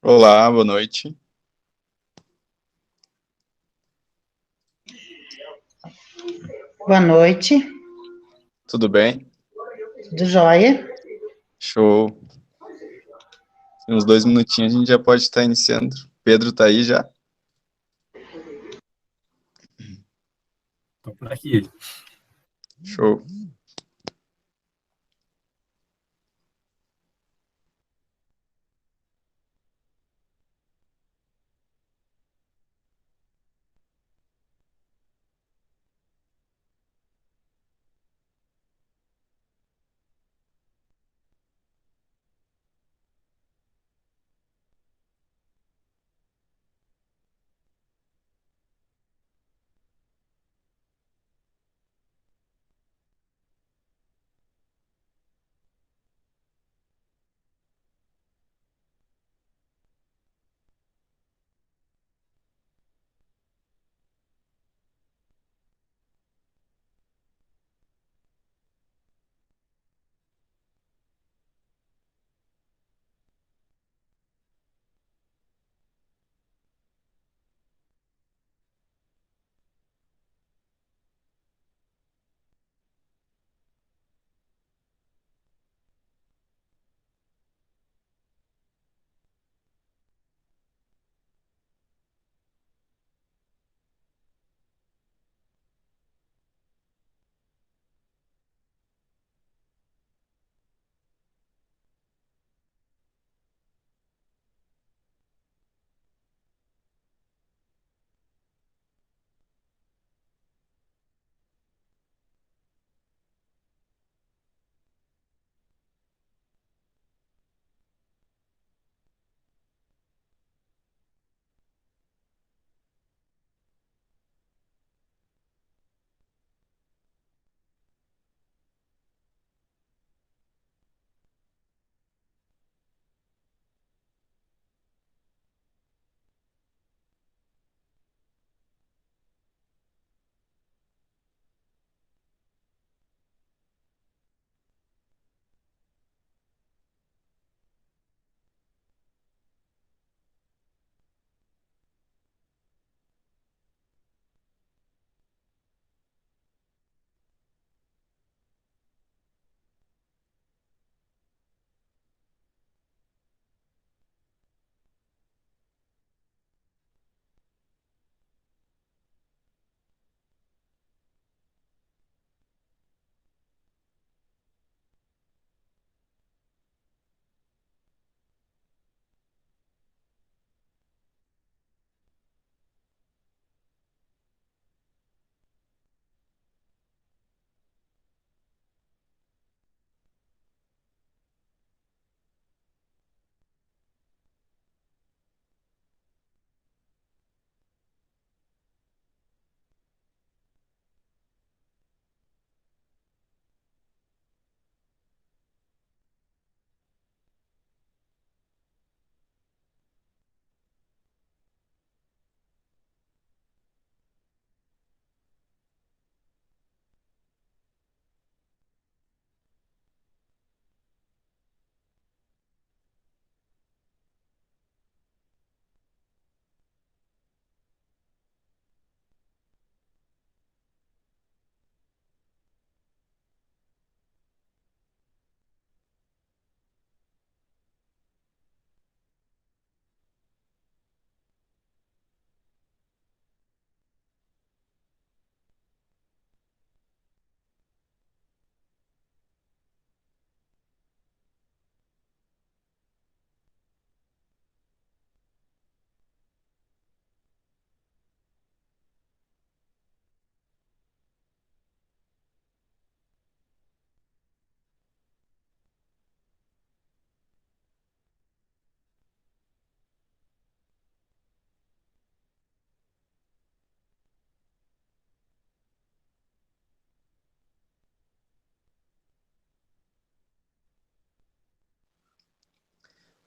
Olá, boa noite. Boa noite, Tudo bem? tudo jóia? Show. Em uns 2 minutinhos a gente já pode estar iniciando. Pedro tá aí já? Tô por aqui. Show.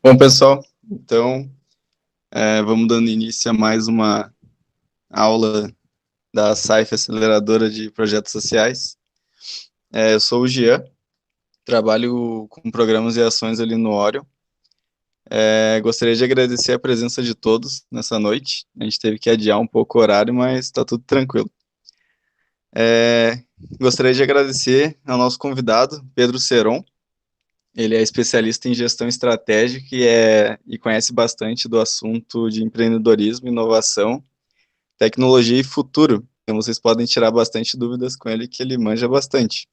Bom, pessoal, então vamos dando início a mais uma aula da SAIF Aceleradora de Projetos Sociais. Eu sou o Jean, trabalho com programas e ações ali no Orion. Gostaria de agradecer a presença de todos nessa noite. A gente teve que adiar um pouco o horário, mas está tudo tranquilo. Gostaria de agradecer ao nosso convidado, Pedro Seron. Ele é especialista em gestão estratégica e conhece bastante do assunto de empreendedorismo, inovação, tecnologia e futuro. Então vocês podem tirar bastante dúvidas com ele, que ele manja bastante.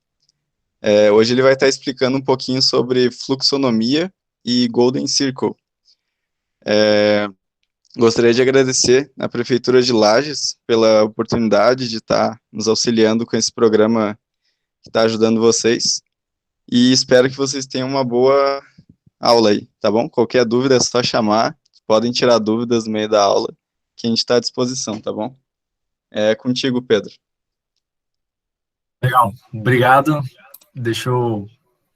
Hoje ele vai estar explicando um pouquinho sobre fluxonomia e Golden Circle. Gostaria de agradecer à Prefeitura de Lages pela oportunidade de estar nos auxiliando com esse programa que está ajudando vocês. E espero que vocês tenham uma boa aula aí, tá bom? Qualquer dúvida é só chamar. Podem tirar dúvidas no meio da aula, que a gente está à disposição, tá bom? É contigo, Pedro. Legal, obrigado. Deixa eu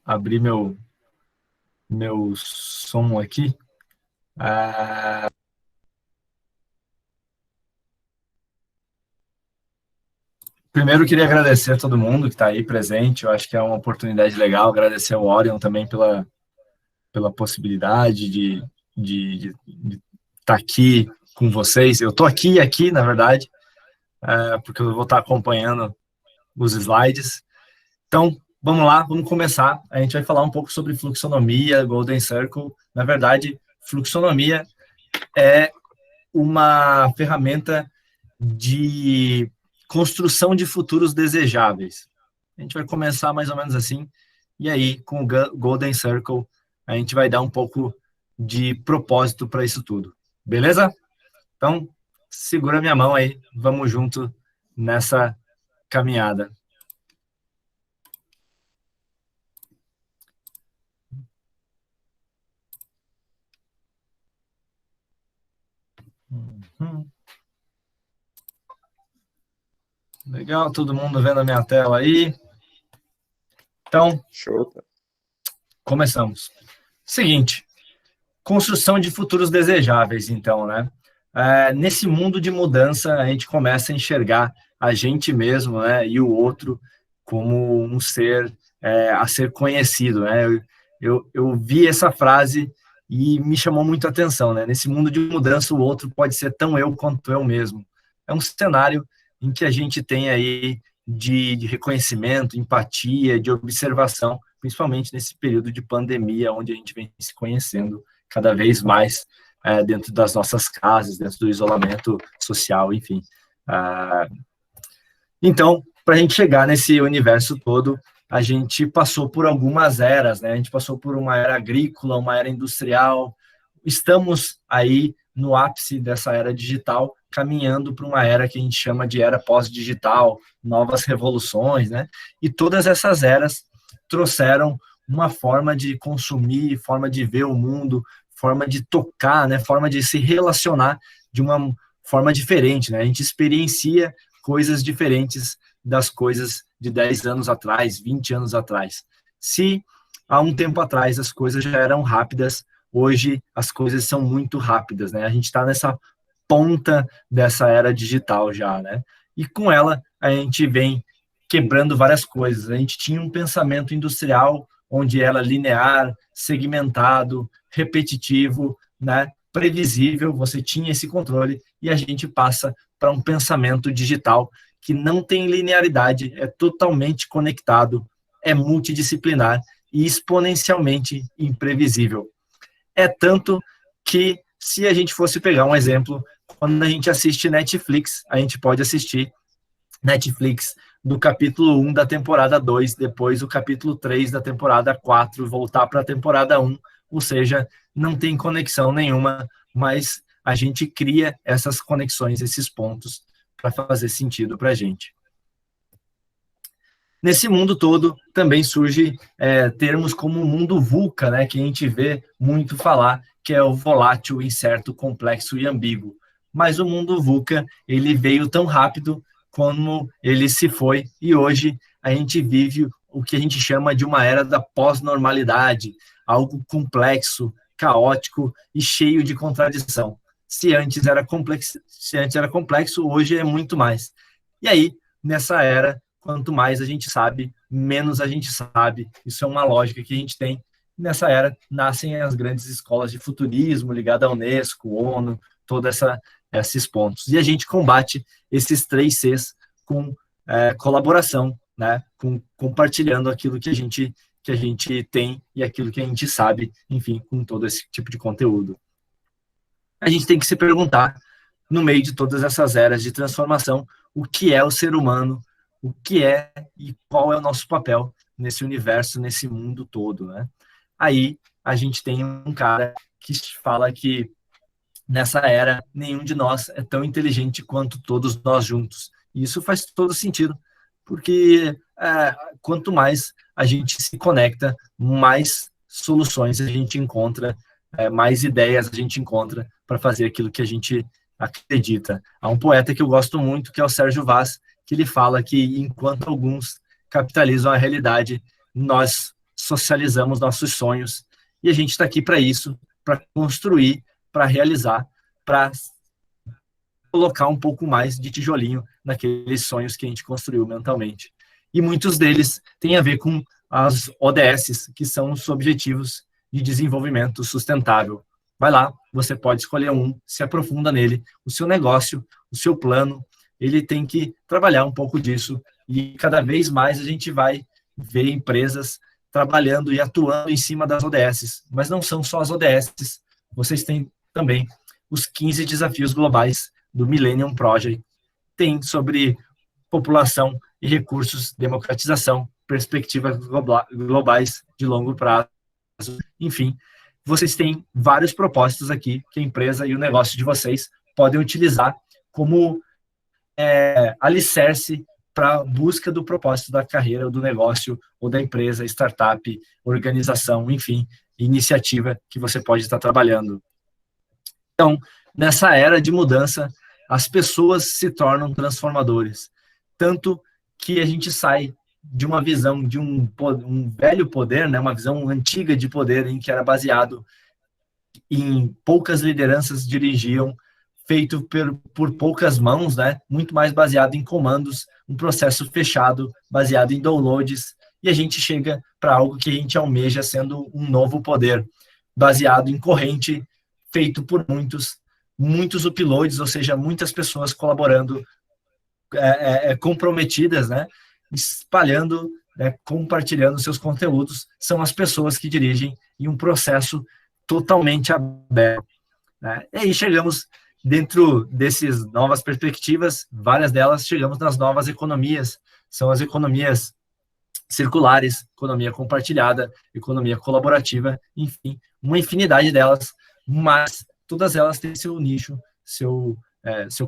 abrir meu som aqui. Primeiro, eu queria agradecer a todo mundo que está aí presente. Eu acho que é uma oportunidade legal. Agradecer ao Orion também pela possibilidade de estar aqui com vocês. Eu estou aqui, na verdade, porque eu vou estar acompanhando os slides. Então, vamos lá, vamos começar. A gente vai falar um pouco sobre fluxonomia, Golden Circle. Na verdade, fluxonomia é uma ferramenta de construção de futuros desejáveis. A gente vai começar mais ou menos assim, e aí, com o Golden Circle, a gente vai dar um pouco de propósito para isso tudo. Beleza? Então, segura minha mão aí, vamos junto nessa caminhada. Legal, todo mundo vendo a minha tela aí. Então, show. Começamos. Seguinte, construção de futuros desejáveis, então, né? Nesse mundo de mudança, a gente começa a enxergar a gente mesmo, né, e o outro como um ser a ser conhecido, né? Eu vi essa frase e me chamou muito a atenção, né? Nesse mundo de mudança, o outro pode ser tão eu quanto eu mesmo. É um cenário em que a gente tem aí de reconhecimento, empatia, de observação, principalmente nesse período de pandemia, onde a gente vem se conhecendo cada vez mais dentro das nossas casas, dentro do isolamento social, enfim. Então, para a gente chegar nesse universo todo, a gente passou por algumas eras, né? A gente passou por uma era agrícola, uma era industrial. Estamos aí no ápice dessa era digital, caminhando para uma era que a gente chama de era pós-digital, novas revoluções, né? E todas essas eras trouxeram uma forma de consumir, forma de ver o mundo, forma de tocar, né? Forma de se relacionar de uma forma diferente, né? A gente experiencia coisas diferentes das coisas de 10 anos atrás, 20 anos atrás. Se há um tempo atrás as coisas já eram rápidas, hoje as coisas são muito rápidas, né? A gente está nessa ponta dessa era digital já, né? E com ela a gente vem quebrando várias coisas. A gente tinha um pensamento industrial onde era linear, segmentado, repetitivo, né? Previsível, você tinha esse controle, e a gente passa para um pensamento digital que não tem linearidade, é totalmente conectado, é multidisciplinar e exponencialmente imprevisível. É tanto que, se a gente fosse pegar um exemplo, quando a gente assiste Netflix, a gente pode assistir Netflix do capítulo 1 da temporada 2, depois o capítulo 3 da temporada 4, voltar para a temporada 1, ou seja, não tem conexão nenhuma, mas a gente cria essas conexões, esses pontos, para fazer sentido para a gente. Nesse mundo todo, também surge termos como o mundo VUCA, né, que a gente vê muito falar, que é o volátil, incerto, complexo e ambíguo. Mas o mundo VUCA, ele veio tão rápido como ele se foi, e hoje a gente vive o que a gente chama de uma era da pós-normalidade, algo complexo, caótico e cheio de contradição. Se antes era complexo, hoje é muito mais. E aí, nessa era, quanto mais a gente sabe, menos a gente sabe. Isso é uma lógica que a gente tem, Nessa era, nascem as grandes escolas de futurismo ligadas à Unesco, ONU, todos esses pontos. E a gente combate esses 3 Cs com colaboração, né? Compartilhando aquilo que a gente tem e aquilo que a gente sabe, enfim, com todo esse tipo de conteúdo. A gente tem que se perguntar, no meio de todas essas eras de transformação, o que é o ser humano, o que é e qual é o nosso papel nesse universo, nesse mundo todo, né? Aí a gente tem um cara que fala que nessa era nenhum de nós é tão inteligente quanto todos nós juntos. E isso faz todo sentido, porque quanto mais a gente se conecta, mais soluções a gente encontra, mais ideias a gente encontra para fazer aquilo que a gente acredita. Há um poeta que eu gosto muito, que é o Sérgio Vaz, que ele fala que enquanto alguns capitalizam a realidade, nós socializamos nossos sonhos, e a gente está aqui para isso, para construir, para realizar, para colocar um pouco mais de tijolinho naqueles sonhos que a gente construiu mentalmente. E muitos deles têm a ver com as ODS, que são os Objetivos de Desenvolvimento Sustentável. Vai lá, você pode escolher um, se aprofunda nele. O seu negócio, o seu plano, ele tem que trabalhar um pouco disso, e cada vez mais a gente vai ver empresas trabalhando e atuando em cima das ODS. Mas não são só as ODS, vocês têm também os 15 desafios globais do Millennium Project. Tem sobre população e recursos, democratização, perspectivas globais de longo prazo. Enfim, vocês têm vários propósitos aqui que a empresa e o negócio de vocês podem utilizar como alicerce para a busca do propósito da carreira, ou do negócio, ou da empresa, startup, organização, enfim, iniciativa que você pode estar trabalhando. Então, nessa era de mudança, as pessoas se tornam transformadores. Tanto que a gente sai de uma visão de um velho poder, né, uma visão antiga de poder, em que era baseado em poucas lideranças dirigiam, feito por poucas mãos, né, muito mais baseado em comandos, um processo fechado, baseado em downloads, e a gente chega para algo que a gente almeja sendo um novo poder, baseado em corrente, feito por muitos uploads, ou seja, muitas pessoas colaborando, comprometidas, né, espalhando, compartilhando seus conteúdos, são as pessoas que dirigem em um processo totalmente aberto, né? E aí chegamos, dentro dessas novas perspectivas, várias delas, chegamos nas novas economias, são as economias circulares, economia compartilhada, economia colaborativa, enfim, uma infinidade delas, mas todas elas têm seu nicho, seu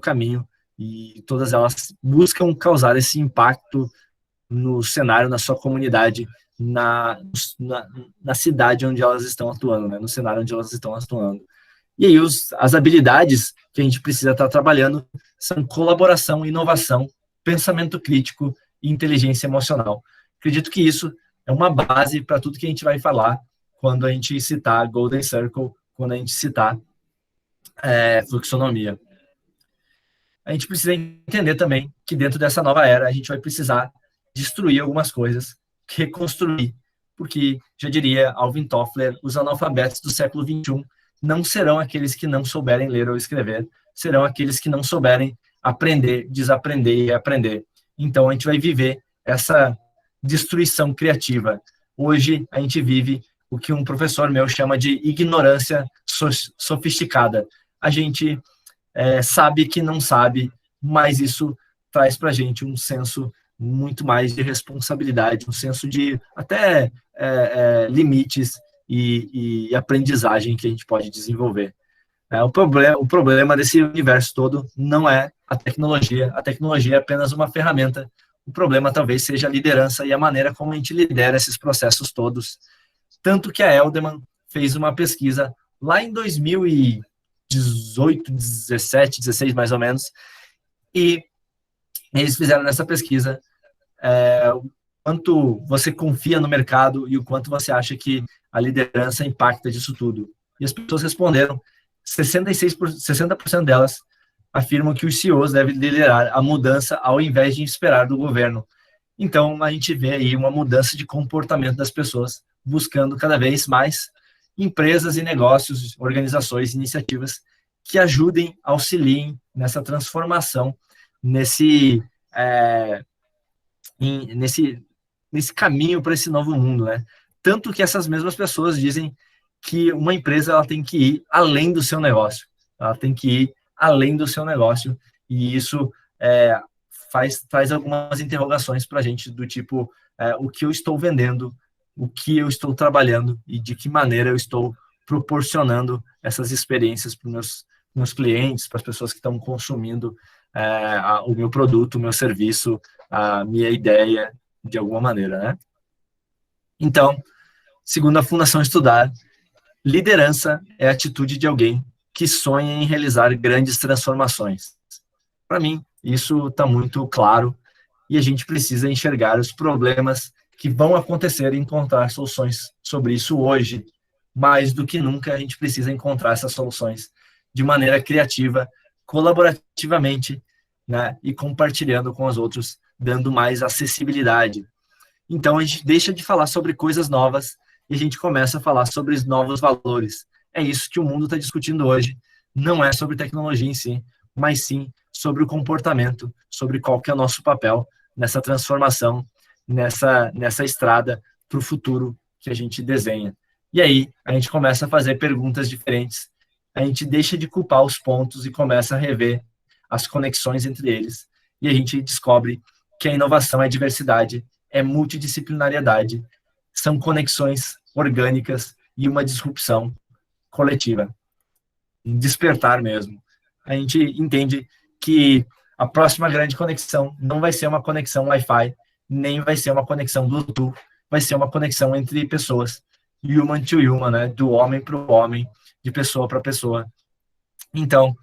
caminho, e todas elas buscam causar esse impacto no cenário, na sua comunidade, na cidade onde elas estão atuando, né? No cenário onde elas estão atuando. E aí as habilidades que a gente precisa estar trabalhando são colaboração, inovação, pensamento crítico e inteligência emocional. Acredito que isso é uma base para tudo que a gente vai falar quando a gente citar Golden Circle, quando a gente citar fluxonomia. A gente precisa entender também que dentro dessa nova era a gente vai precisar destruir algumas coisas, reconstruir, porque, já diria Alvin Toffler, os analfabetos do século XXI não serão aqueles que não souberem ler ou escrever, serão aqueles que não souberem aprender, desaprender e aprender. Então, a gente vai viver essa destruição criativa. Hoje, a gente vive o que um professor meu chama de ignorância sofisticada. A gente sabe que não sabe, mas isso traz para a gente um senso muito mais de responsabilidade, um senso de até limites e aprendizagem que a gente pode desenvolver. O problema desse universo todo não é a tecnologia é apenas uma ferramenta. O problema talvez seja a liderança e a maneira como a gente lidera esses processos todos. Tanto que a Elderman fez uma pesquisa lá em 2018, 17, 16 mais ou menos, e eles fizeram nessa pesquisa o quanto você confia no mercado e o quanto você acha que a liderança impacta disso tudo. E as pessoas responderam, 60% delas afirmam que os CEOs devem liderar a mudança ao invés de esperar do governo. Então, a gente vê aí uma mudança de comportamento das pessoas buscando cada vez mais empresas e negócios, organizações, iniciativas que ajudem, auxiliem nessa transformação, nesse caminho para esse novo mundo, né? Tanto que essas mesmas pessoas dizem que uma empresa ela tem que ir além do seu negócio, ela tem que ir além do seu negócio, e isso traz algumas interrogações para a gente do tipo, o que eu estou vendendo, o que eu estou trabalhando e de que maneira eu estou proporcionando essas experiências para os meus clientes, para as pessoas que estão consumindo o meu produto, o meu serviço, a minha ideia, de alguma maneira, né? Então, segundo a Fundação Estudar, liderança é a atitude de alguém que sonha em realizar grandes transformações. Para mim, isso está muito claro e a gente precisa enxergar os problemas que vão acontecer e encontrar soluções sobre isso hoje. Mais do que nunca, a gente precisa encontrar essas soluções de maneira criativa, colaborativamente, né, e compartilhando com os outros, dando mais acessibilidade. Então, a gente deixa de falar sobre coisas novas e a gente começa a falar sobre os novos valores. É isso que o mundo está discutindo hoje. Não é sobre tecnologia em si, mas sim sobre o comportamento, sobre qual que é o nosso papel nessa transformação, nessa estrada para o futuro que a gente desenha. E aí, a gente começa a fazer perguntas diferentes, a gente deixa de culpar os pontos e começa a rever as conexões entre eles. E a gente descobre que a inovação é diversidade, é multidisciplinariedade, são conexões orgânicas e uma disrupção coletiva. Um despertar mesmo. A gente entende que a próxima grande conexão não vai ser uma conexão Wi-Fi, nem vai ser uma conexão Bluetooth, vai ser uma conexão entre pessoas, human to human, né? Do homem para o homem, de pessoa para pessoa. Então,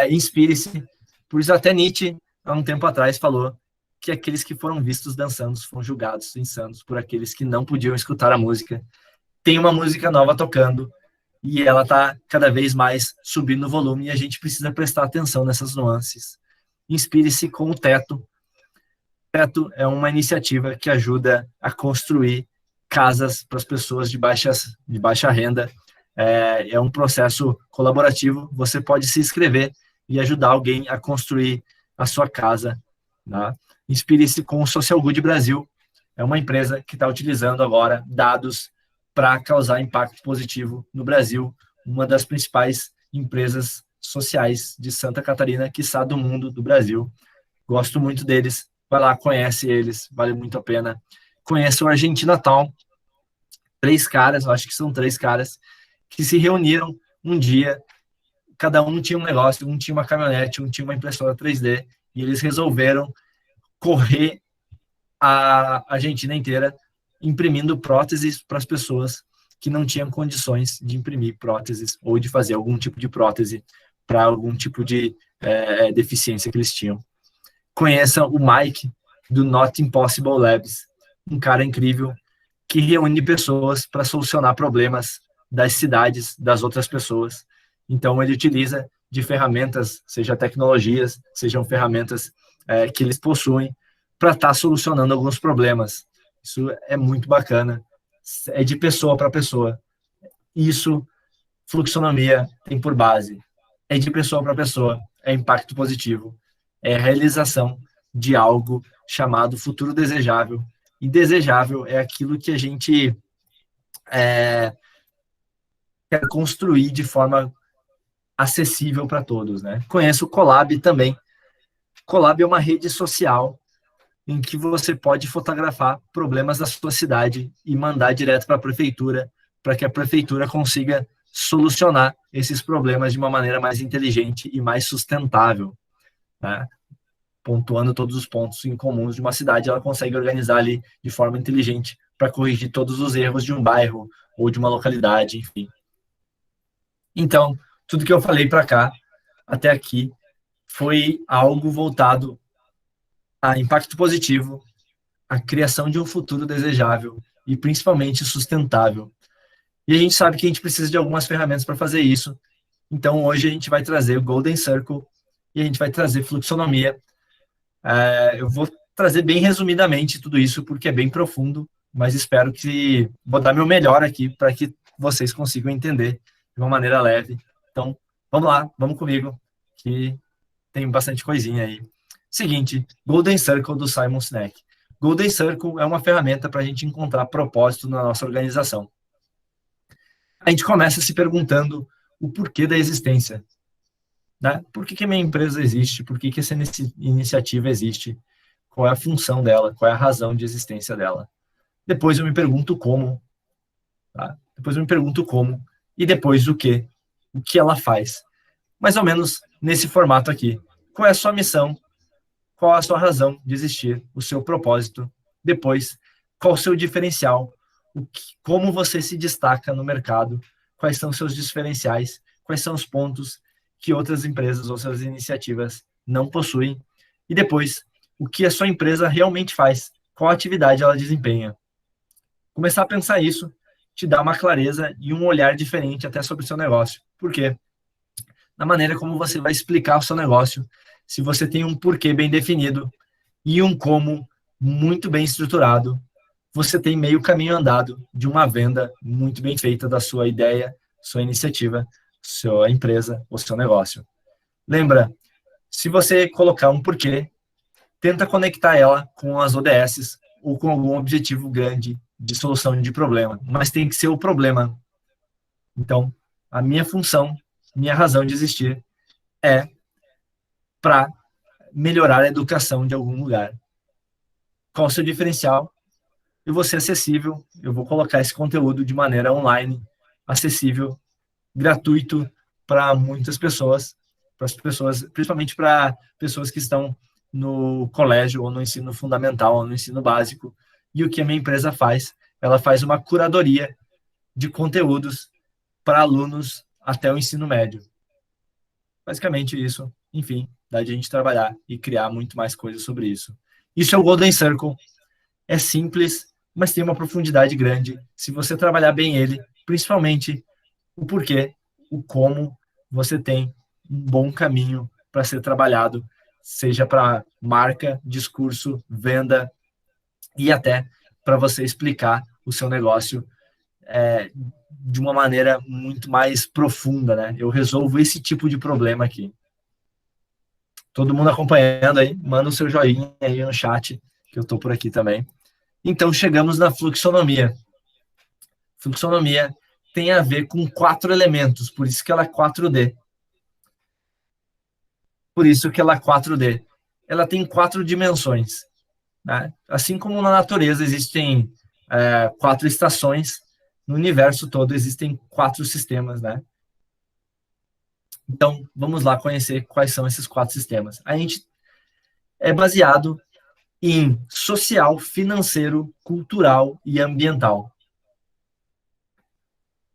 inspire-se. Por isso até Nietzsche, há um tempo atrás, falou que aqueles que foram vistos dançando foram julgados insanos por aqueles que não podiam escutar a música. Tem uma música nova tocando e ela está cada vez mais subindo o volume e a gente precisa prestar atenção nessas nuances. Inspire-se com o Teto. O Teto é uma iniciativa que ajuda a construir casas para as pessoas de baixa renda. É um processo colaborativo. Você pode se inscrever e ajudar alguém a construir a sua casa, tá? Inspire-se com o Social Good Brasil. É uma empresa que está utilizando agora dados para causar impacto positivo no Brasil. Uma das principais empresas sociais de Santa Catarina, quiçá do mundo, do Brasil. Gosto muito deles. Vai lá, conhece eles, vale muito a pena. Conheça o Argentina Town. 3 caras, eu acho que são 3 caras, que se reuniram um dia, cada um tinha um negócio, um tinha uma caminhonete, um tinha uma impressora 3D, e eles resolveram correr a Argentina inteira imprimindo próteses para as pessoas que não tinham condições de imprimir próteses ou de fazer algum tipo de prótese para algum tipo de deficiência que eles tinham. Conheça o Mike, do Not Impossible Labs, um cara incrível que reúne pessoas para solucionar problemas das cidades, das outras pessoas. Então, ele utiliza de ferramentas, seja tecnologias, sejam ferramentas que eles possuem, para estar solucionando alguns problemas. Isso é muito bacana. É de pessoa para pessoa. Isso, fluxonomia tem por base. É de pessoa para pessoa. É impacto positivo. É a realização de algo chamado futuro desejável. E desejável é aquilo que a gente quer construir de forma acessível para todos, né? Conheço o Colab também. Colab é uma rede social em que você pode fotografar problemas da sua cidade e mandar direto para a prefeitura, para que a prefeitura consiga solucionar esses problemas de uma maneira mais inteligente e mais sustentável, né? Pontuando todos os pontos em comuns de uma cidade, ela consegue organizar ali de forma inteligente para corrigir todos os erros de um bairro ou de uma localidade, enfim. Então, tudo que eu falei para cá, até aqui, foi algo voltado a impacto positivo, a criação de um futuro desejável e principalmente sustentável. E a gente sabe que a gente precisa de algumas ferramentas para fazer isso. Então, hoje a gente vai trazer o Golden Circle e a gente vai trazer fluxonomia. Eu vou trazer bem resumidamente tudo isso, porque é bem profundo mas espero que vou dar meu melhor aqui para que vocês consigam entender de uma maneira leve. Então, vamos lá, vamos comigo, que tem bastante coisinha aí. Seguinte, Golden Circle do Simon Sinek. Golden Circle é uma ferramenta para a gente encontrar propósito na nossa organização. A gente começa se perguntando o porquê da existência. Né? Por que a minha empresa existe? Por que essa iniciativa existe? Qual é a função dela? Qual é a razão de existência dela? Depois eu me pergunto como. Tá? Depois eu me pergunto como. E depois o quê? O que ela faz? Mais ou menos nesse formato aqui. Qual é a sua missão? Qual a sua razão de existir? O seu propósito? Depois, qual o seu diferencial? Como você se destaca no mercado? Quais são os seus diferenciais? Quais são os pontos que outras empresas, outras iniciativas não possuem? E depois, o que a sua empresa realmente faz? Qual atividade ela desempenha? Começar a pensar isso te dá uma clareza e um olhar diferente até sobre o seu negócio. Por quê? Na maneira como você vai explicar o seu negócio, se você tem um porquê bem definido e um como muito bem estruturado, você tem meio caminho andado de uma venda muito bem feita da sua ideia, sua iniciativa, sua empresa ou seu negócio. Lembra, se você colocar um porquê, tenta conectar ela com as ODS ou com algum objetivo grande de solução de problema, mas tem que ser o problema. Então, a minha função, minha razão de existir é para melhorar a educação de algum lugar. Qual o seu diferencial? Eu vou ser acessível, eu vou colocar esse conteúdo de maneira online, acessível, gratuito para muitas pessoas, principalmente para pessoas que estão no colégio ou no ensino fundamental ou no ensino básico. E o que a minha empresa faz? Ela faz uma curadoria de conteúdos para alunos até o ensino médio. Basicamente isso, enfim, dá de a gente trabalhar e criar muito mais coisas sobre isso. Isso é o Golden Circle. É simples, mas tem uma profundidade grande. Se você trabalhar bem ele, principalmente o porquê, o como, você tem um bom caminho para ser trabalhado, seja para marca, discurso, venda e até para você explicar o seu negócio de uma maneira muito mais profunda, né? Eu resolvo esse tipo de problema aqui. Todo mundo acompanhando aí, manda o seu joinha aí no chat, que eu estou por aqui também. Então, chegamos na fluxonomia. Fluxonomia tem a ver com 4 elementos, por isso que ela é 4D. Por isso que ela é 4D. Ela tem 4 dimensões. Né? Assim como na natureza existem 4 estações, no universo todo existem 4 sistemas, né? Então, vamos lá conhecer quais são esses 4 sistemas. A gente é baseado em social, financeiro, cultural e ambiental.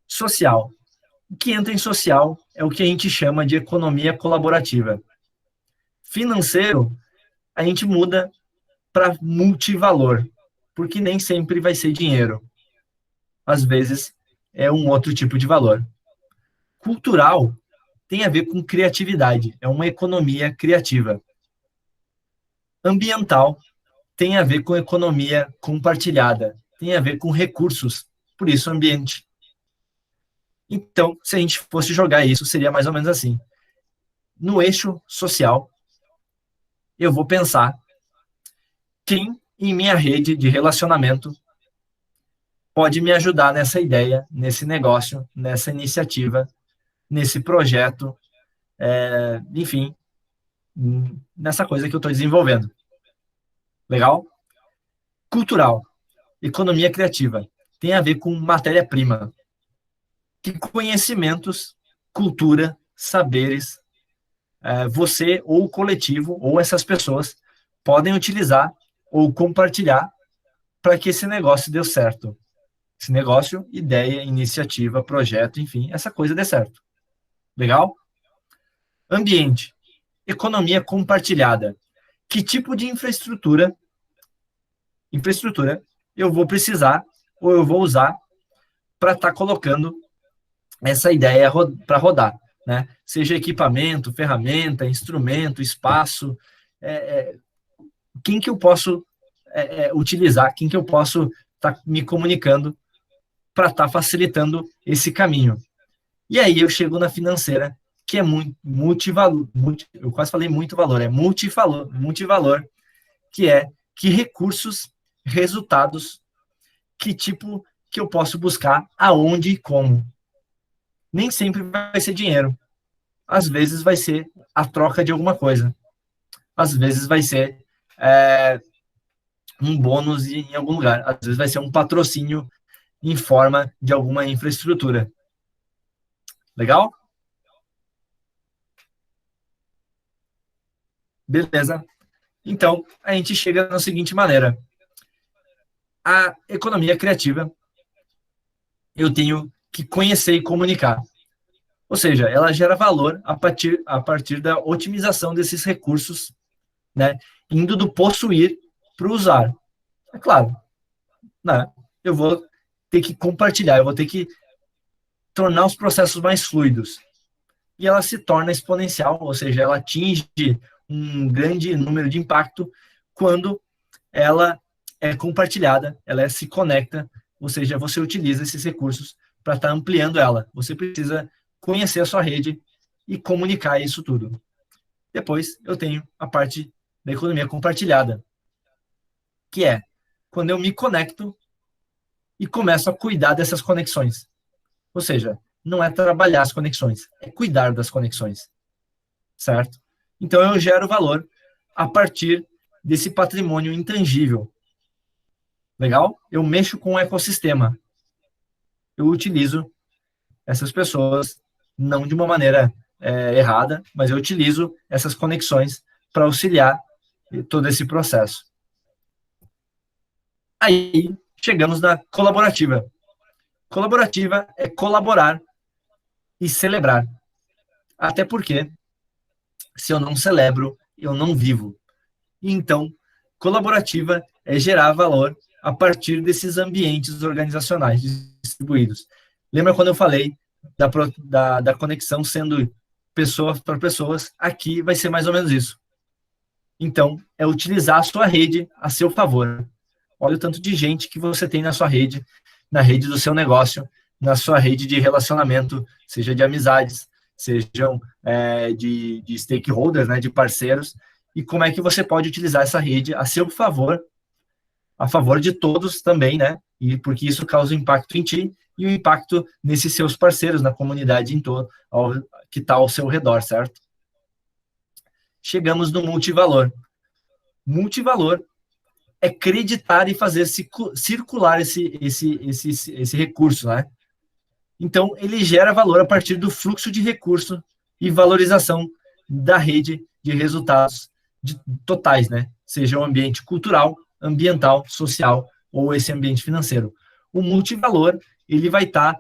Social. O que entra em social é o que a gente chama de economia colaborativa. Financeiro, a gente muda para multivalor, porque nem sempre vai ser dinheiro. Às vezes, é um outro tipo de valor. Cultural tem a ver com criatividade, é uma economia criativa. Ambiental tem a ver com economia compartilhada, tem a ver com recursos, por isso ambiente. Então, se a gente fosse jogar isso, seria mais ou menos assim. No eixo social, eu vou pensar quem em minha rede de relacionamento pode me ajudar nessa ideia, nesse negócio, nessa iniciativa, nesse projeto, enfim, nessa coisa que eu estou desenvolvendo. Legal? Cultural, economia criativa, tem a ver com matéria-prima. Que conhecimentos, cultura, saberes, você ou o coletivo, ou essas pessoas, podem utilizar ou compartilhar para que esse negócio dê certo. Esse negócio, ideia, iniciativa, projeto, enfim, essa coisa dê certo. Legal? Ambiente, economia compartilhada. Que tipo de infraestrutura eu vou precisar ou eu vou usar para estar colocando essa ideia para rodar, né? Seja equipamento, ferramenta, instrumento, espaço, quem que eu posso utilizar, quem que eu posso estar me comunicando para estar facilitando esse caminho. E aí eu chego na financeira, que é multivalor, eu quase falei muito valor, é multivalor, que é que recursos, resultados, que tipo que eu posso buscar, aonde e como. Nem sempre vai ser dinheiro. Às vezes vai ser a troca de alguma coisa. Às vezes vai ser um bônus em algum lugar. Às vezes vai ser um patrocínio em forma de alguma infraestrutura. Legal? Beleza. Então, a gente chega da seguinte maneira. A economia criativa, eu tenho que conhecer e comunicar. Ou seja, ela gera valor a partir da otimização desses recursos, né? Indo do possuir para o usar. É claro, né? Eu vou ter que compartilhar, eu vou ter que tornar os processos mais fluidos. E ela se torna exponencial, ou seja, ela atinge um grande número de impacto quando ela é compartilhada, ela se conecta, ou seja, você utiliza esses recursos para estar ampliando ela. Você precisa conhecer a sua rede e comunicar isso tudo. Depois, eu tenho a parte da economia compartilhada, que é quando eu me conecto e começo a cuidar dessas conexões. Ou seja, não é trabalhar as conexões, é cuidar das conexões, certo? Então, eu gero valor a partir desse patrimônio intangível. Legal? Eu mexo com o ecossistema. Eu utilizo essas pessoas, não de uma maneira errada, mas eu utilizo essas conexões para auxiliar todo esse processo. Aí, chegamos na colaborativa. Colaborativa é colaborar e celebrar. Até porque, se eu não celebro, eu não vivo. Então, colaborativa é gerar valor a partir desses ambientes organizacionais distribuídos. Lembra quando eu falei da conexão sendo pessoas para pessoas? Aqui vai ser mais ou menos isso. Então, é utilizar a sua rede a seu favor. Olha o tanto de gente que você tem na sua rede, na rede do seu negócio, na sua rede de relacionamento, seja de amizades, sejam de stakeholders, né, de parceiros, e como é que você pode utilizar essa rede a seu favor, a favor de todos também, né, e porque isso causa um impacto em ti e um impacto nesses seus parceiros, na comunidade em todo, que está ao seu redor, certo? Chegamos no multivalor. Multivalor é acreditar e fazer circular esse recurso, né? Então, ele gera valor a partir do fluxo de recurso e valorização da rede de resultados totais, né? Seja o ambiente cultural, ambiental, social ou esse ambiente financeiro. O multivalor, ele vai estar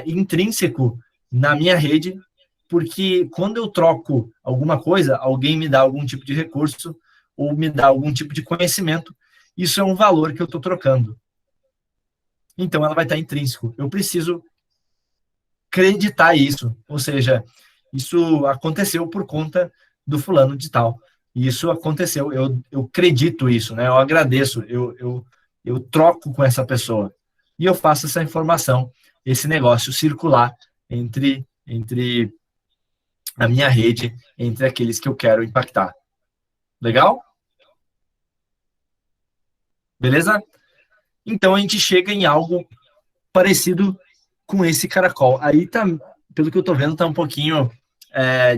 intrínseco na minha rede, porque quando eu troco alguma coisa, alguém me dá algum tipo de recurso ou me dá algum tipo de conhecimento, isso é um valor que eu estou trocando. Então, ela vai estar intrínseco. Eu preciso acreditar isso, ou seja, isso aconteceu por conta do fulano de tal. Isso aconteceu, eu acredito isso, né? Eu agradeço, eu troco com essa pessoa. E eu faço essa informação, esse negócio circular entre a minha rede, entre aqueles que eu quero impactar. Legal? Beleza? Então, a gente chega em algo parecido com esse caracol. Aí, tá, pelo que eu estou vendo, tá um pouquinho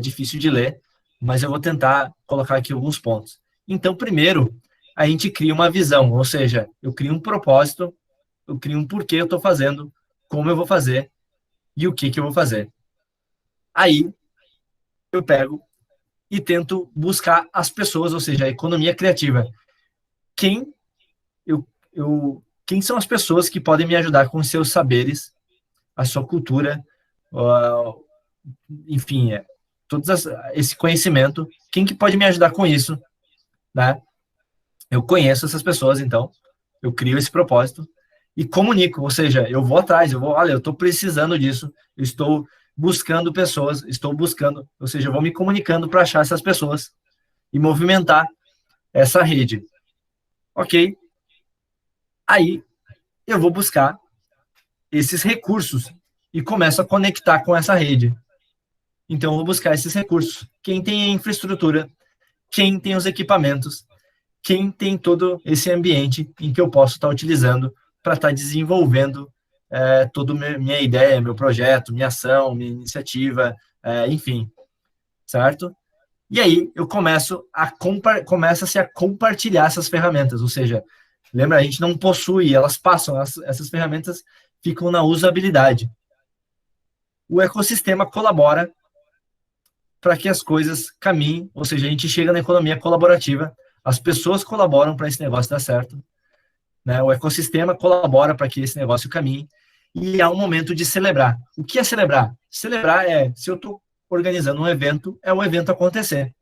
difícil de ler, mas eu vou tentar colocar aqui alguns pontos. Então, primeiro, a gente cria uma visão, ou seja, eu crio um propósito, eu crio um porquê eu estou fazendo, como eu vou fazer e o que eu vou fazer. Aí, eu pego e tento buscar as pessoas, ou seja, a economia criativa. Quem são as pessoas que podem me ajudar com os seus saberes, a sua cultura, enfim, esse conhecimento, quem que pode me ajudar com isso, né? Eu conheço essas pessoas, então, eu crio esse propósito e comunico, ou seja, eu vou atrás, olha, eu estou precisando disso, eu estou buscando pessoas, ou seja, eu vou me comunicando para achar essas pessoas e movimentar essa rede. Ok? Aí, eu vou buscar esses recursos e começo a conectar com essa rede. Então, eu vou buscar esses recursos. Quem tem a infraestrutura, quem tem os equipamentos, quem tem todo esse ambiente em que eu posso estar utilizando para estar desenvolvendo toda a minha ideia, meu projeto, minha ação, minha iniciativa, enfim, certo? E aí eu começa-se a compartilhar essas ferramentas, ou seja, lembra, a gente não possui, elas passam, essas ferramentas ficam na usabilidade. O ecossistema colabora para que as coisas caminhem, ou seja, a gente chega na economia colaborativa, as pessoas colaboram para esse negócio dar certo, né? O ecossistema colabora para que esse negócio caminhe, e há um momento de celebrar. O que é celebrar? Celebrar se eu estou organizando um evento, é o evento acontecer.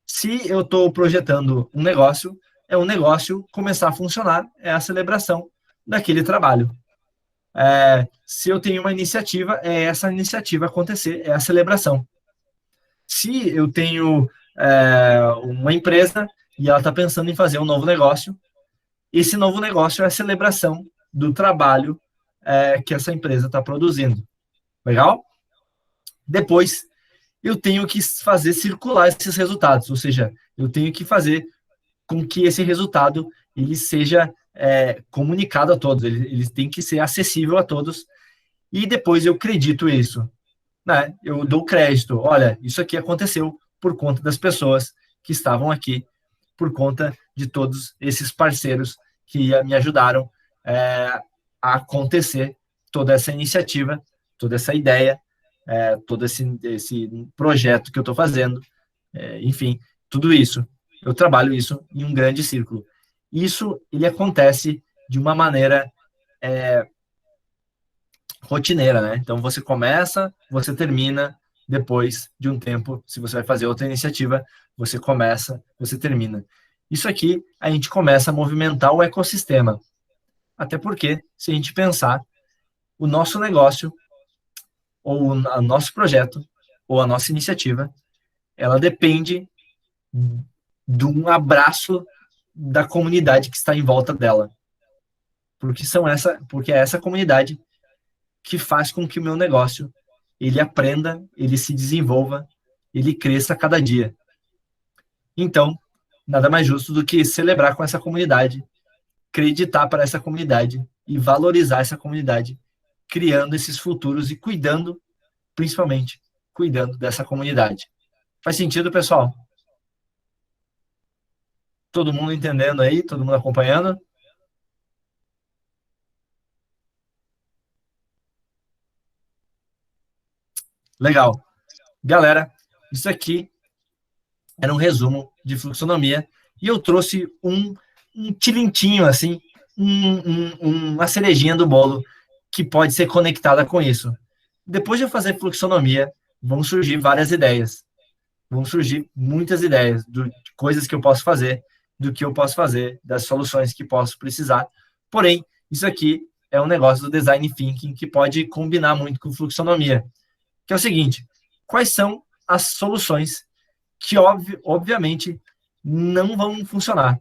Se eu estou projetando um negócio, é o negócio começar a funcionar, é a celebração daquele trabalho. Se eu tenho uma iniciativa, é essa iniciativa acontecer, é a celebração. Se eu tenho uma empresa e ela está pensando em fazer um novo negócio, esse novo negócio é a celebração do trabalho que essa empresa está produzindo. Legal? Depois, eu tenho que fazer circular esses resultados, ou seja, eu tenho que fazer com que esse resultado ele seja comunicado a todos, ele tem que ser acessível a todos, e depois eu acredito isso, né? Eu dou crédito, olha, isso aqui aconteceu por conta das pessoas que estavam aqui, por conta de todos esses parceiros que me ajudaram a acontecer toda essa iniciativa, toda essa ideia, todo esse projeto que eu estou fazendo, enfim, tudo isso. Eu trabalho isso em um grande círculo. Isso, ele acontece de uma maneira rotineira, né? Então, você começa, você termina, depois de um tempo, se você vai fazer outra iniciativa, você começa, você termina. Isso aqui, a gente começa a movimentar o ecossistema. Até porque, se a gente pensar, o nosso negócio, ou o nosso projeto, ou a nossa iniciativa, ela depende de um abraço da comunidade que está em volta dela. Porque é essa comunidade que faz com que o meu negócio ele aprenda, ele se desenvolva, ele cresça a cada dia. Então, nada mais justo do que celebrar com essa comunidade, acreditar para essa comunidade e valorizar essa comunidade, criando esses futuros e cuidando, principalmente, cuidando dessa comunidade. Faz sentido, pessoal? Todo mundo entendendo aí? Todo mundo acompanhando? Legal. Galera, isso aqui era um resumo de fluxonomia e eu trouxe um tilintinho, assim, uma cerejinha do bolo que pode ser conectada com isso. Depois de eu fazer fluxonomia, vão surgir várias ideias. Vão surgir muitas ideias de coisas que eu posso fazer, do que eu posso fazer, das soluções que posso precisar. Porém, isso aqui é um negócio do design thinking que pode combinar muito com fluxonomia, que é o seguinte: quais são as soluções que, obviamente, não vão funcionar?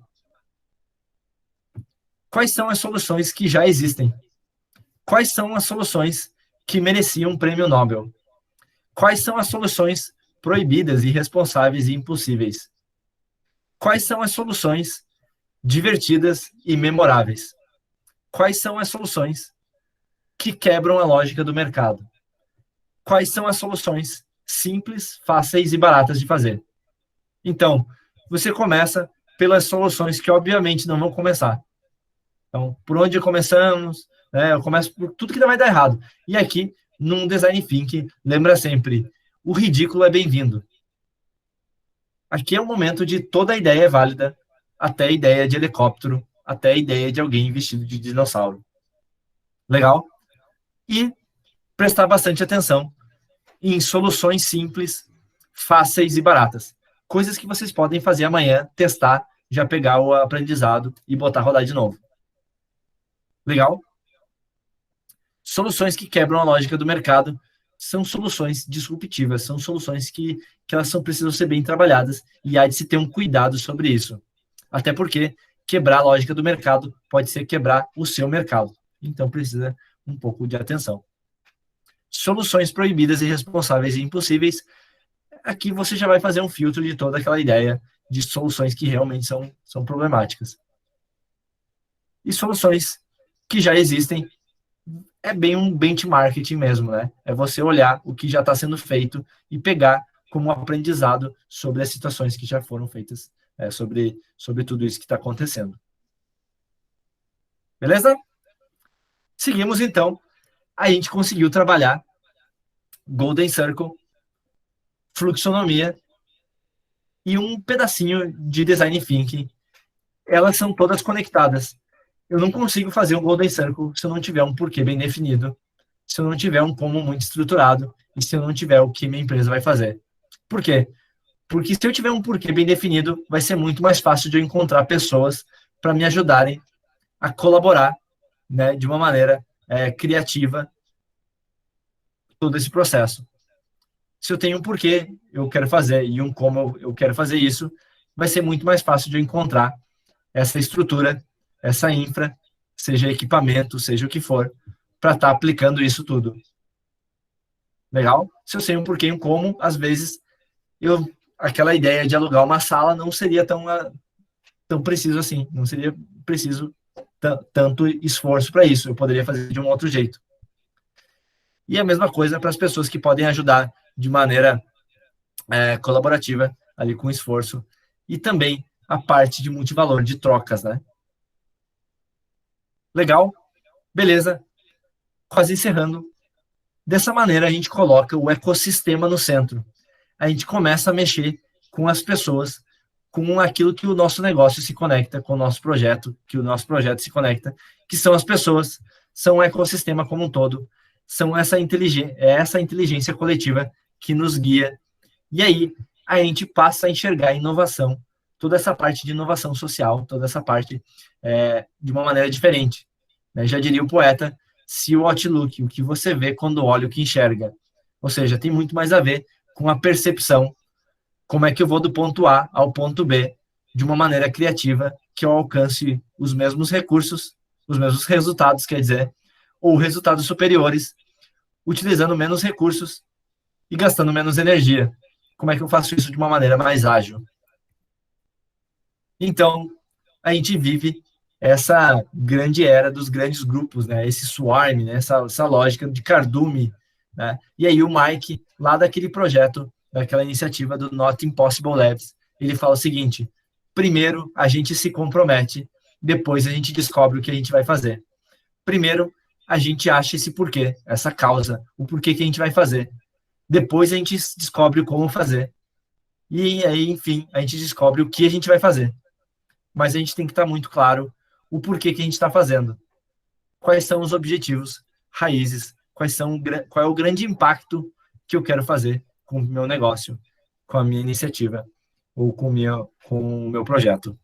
Quais são as soluções que já existem? Quais são as soluções que mereciam um prêmio Nobel? Quais são as soluções proibidas, irresponsáveis e impossíveis? Quais são as soluções divertidas e memoráveis? Quais são as soluções que quebram a lógica do mercado? Quais são as soluções simples, fáceis e baratas de fazer? Então, você começa pelas soluções que, obviamente, não vão começar. Então, por onde começamos? Eu começo por tudo que não vai dar errado. E aqui, num design thinking, lembra sempre, o ridículo é bem-vindo. Aqui é o momento de toda a ideia é válida, até a ideia de helicóptero, até a ideia de alguém vestido de dinossauro. Legal? E prestar bastante atenção em soluções simples, fáceis e baratas. Coisas que vocês podem fazer amanhã, testar, já pegar o aprendizado e botar a rodar de novo. Legal? Soluções que quebram a lógica do mercado são soluções disruptivas, são soluções que elas precisam ser bem trabalhadas e há de se ter um cuidado sobre isso. Até porque quebrar a lógica do mercado pode ser quebrar o seu mercado. então precisa um pouco de atenção. Soluções proibidas, irresponsáveis e impossíveis. Aqui você já vai fazer um filtro de toda aquela ideia de soluções que realmente são problemáticas. E soluções que já existem, é bem um benchmarking mesmo, né? É você olhar o que já está sendo feito e pegar como aprendizado sobre as situações que já foram feitas, sobre tudo isso que está acontecendo. Beleza? Seguimos, então. A gente conseguiu trabalhar Golden Circle, fluxonomia e um pedacinho de design thinking. Elas são todas conectadas. Eu não consigo fazer um Golden Circle se eu não tiver um porquê bem definido, se eu não tiver um como muito estruturado e se eu não tiver o que minha empresa vai fazer. Por quê? Porque se eu tiver um porquê bem definido, vai ser muito mais fácil de eu encontrar pessoas para me ajudarem a colaborar, né, de uma maneira criativa todo esse processo. Se eu tenho um porquê eu quero fazer e um como eu quero fazer isso, vai ser muito mais fácil de eu encontrar essa estrutura, essa infra, seja equipamento, seja o que for, para estar aplicando isso tudo. Legal? Se eu sei um porquê e um como, às vezes, aquela ideia de alugar uma sala não seria tão preciso assim, não seria preciso tanto esforço para isso, eu poderia fazer de um outro jeito. E a mesma coisa para as pessoas que podem ajudar de maneira colaborativa, ali com esforço, e também a parte de multivalor, de trocas, né? Legal? Beleza. Quase encerrando. Dessa maneira, a gente coloca o ecossistema no centro. A gente começa a mexer com as pessoas, com aquilo que o nosso negócio se conecta, com o nosso projeto, que o nosso projeto se conecta, que são as pessoas, são o ecossistema como um todo, são essa inteligência coletiva que nos guia. E aí, a gente passa a enxergar a inovação, toda essa parte de inovação social, toda essa parte de uma maneira diferente. Né? Já diria o poeta, see what you look, o que você vê quando olha o que enxerga. Ou seja, tem muito mais a ver com a percepção, como é que eu vou do ponto A ao ponto B, de uma maneira criativa, que eu alcance os mesmos recursos, os mesmos resultados, quer dizer, ou resultados superiores, utilizando menos recursos e gastando menos energia. Como é que eu faço isso de uma maneira mais ágil? Então, a gente vive essa grande era dos grandes grupos, né? Esse swarm, né? essa lógica de cardume, né? E aí o Mike, lá daquele projeto, daquela iniciativa do Not Impossible Labs, ele fala o seguinte: primeiro a gente se compromete, depois a gente descobre o que a gente vai fazer. Primeiro a gente acha esse porquê, essa causa, o porquê que a gente vai fazer. Depois a gente descobre como fazer. E aí, enfim, a gente descobre o que a gente vai fazer. Mas a gente tem que estar muito claro o porquê que a gente está fazendo. Quais são os objetivos, raízes, qual é o grande impacto que eu quero fazer com o meu negócio, com a minha iniciativa, ou com o meu projeto.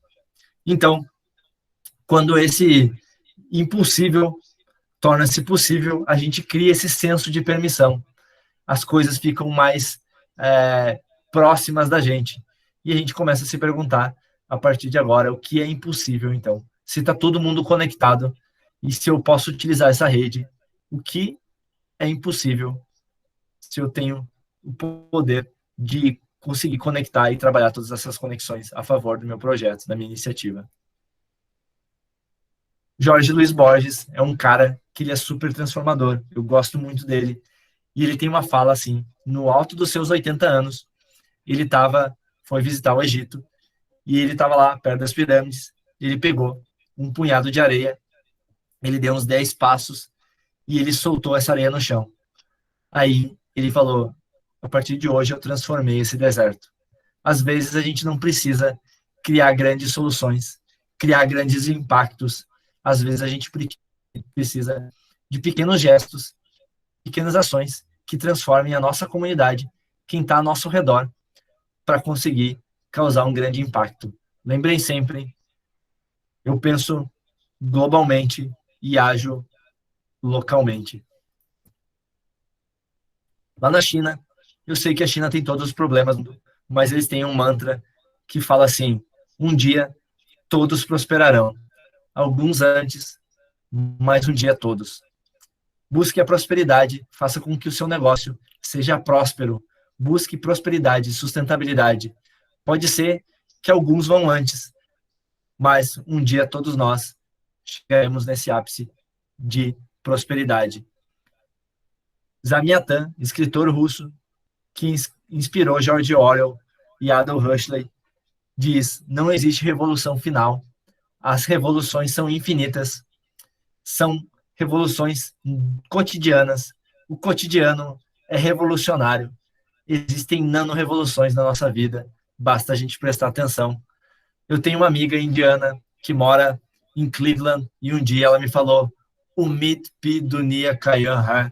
Então, quando esse impossível torna-se possível, a gente cria esse senso de permissão. As coisas ficam mais próximas da gente. E a gente começa a se perguntar, a partir de agora, o que é impossível, então? Se está todo mundo conectado, e se eu posso utilizar essa rede, o que é impossível se eu tenho o poder de conseguir conectar e trabalhar todas essas conexões a favor do meu projeto, da minha iniciativa. Jorge Luiz Borges é um cara que ele é super transformador, eu gosto muito dele, e ele tem uma fala assim, no alto dos seus 80 anos, ele foi visitar o Egito, e ele estava lá, perto das pirâmides, ele pegou um punhado de areia, ele deu uns 10 passos, e ele soltou essa areia no chão. Aí ele falou, a partir de hoje eu transformei esse deserto. Às vezes a gente não precisa criar grandes soluções, criar grandes impactos. Às vezes a gente precisa de pequenos gestos, pequenas ações que transformem a nossa comunidade, quem está ao nosso redor, para conseguir causar um grande impacto. Lembrem sempre, eu penso globalmente e ajo localmente. Lá na China, eu sei que a China tem todos os problemas, mas eles têm um mantra que fala assim, um dia todos prosperarão. Alguns antes, mais um dia a todos. Busque a prosperidade, faça com que o seu negócio seja próspero. Busque prosperidade e sustentabilidade. Pode ser que alguns vão antes, mas um dia todos nós chegaremos nesse ápice de prosperidade. Zamyatin, escritor russo, que inspirou George Orwell e Aldous Huxley, diz: não existe revolução final. As revoluções são infinitas. São revoluções cotidianas. O cotidiano é revolucionário. Existem nano-revoluções na nossa vida. Basta a gente prestar atenção. Eu tenho uma amiga indiana que mora em Cleveland e um dia ela me falou: Umid pi dunia kayan hai.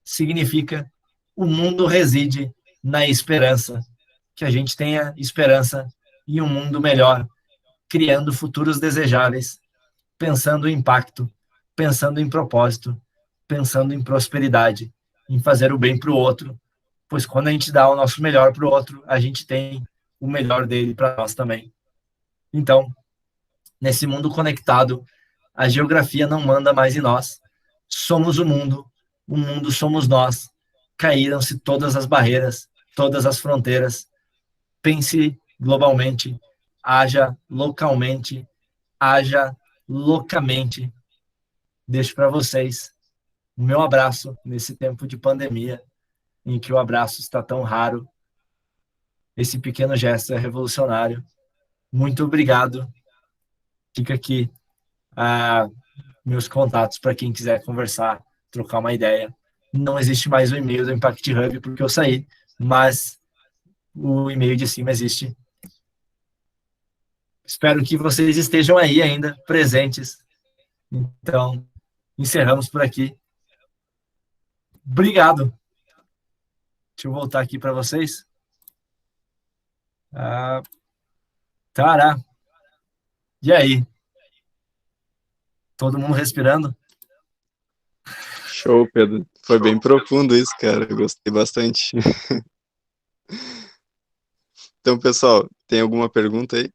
Significa: o mundo reside na esperança. Que a gente tenha esperança em um mundo melhor, criando futuros desejáveis, pensando em impacto, pensando em propósito, pensando em prosperidade, em fazer o bem para o outro, pois quando a gente dá o nosso melhor para o outro, a gente tem o melhor dele para nós também. Então, nesse mundo conectado, a geografia não manda mais em nós. Somos o mundo somos nós. Caíram-se todas as barreiras, todas as fronteiras. Pense globalmente, haja localmente, haja loucamente. Deixo para vocês o meu abraço nesse tempo de pandemia, em que o abraço está tão raro. Esse pequeno gesto é revolucionário. Muito obrigado. Fica aqui meus contatos para quem quiser conversar, trocar uma ideia. Não existe mais o e-mail do Impact Hub porque eu saí, mas o e-mail de cima existe. Espero que vocês estejam aí ainda, presentes. Então, encerramos por aqui. Obrigado. Deixa eu voltar aqui para vocês. Tará. E aí? Todo mundo respirando? Show, Pedro. Foi bem profundo isso, cara. Eu gostei bastante. Então, pessoal, tem alguma pergunta aí?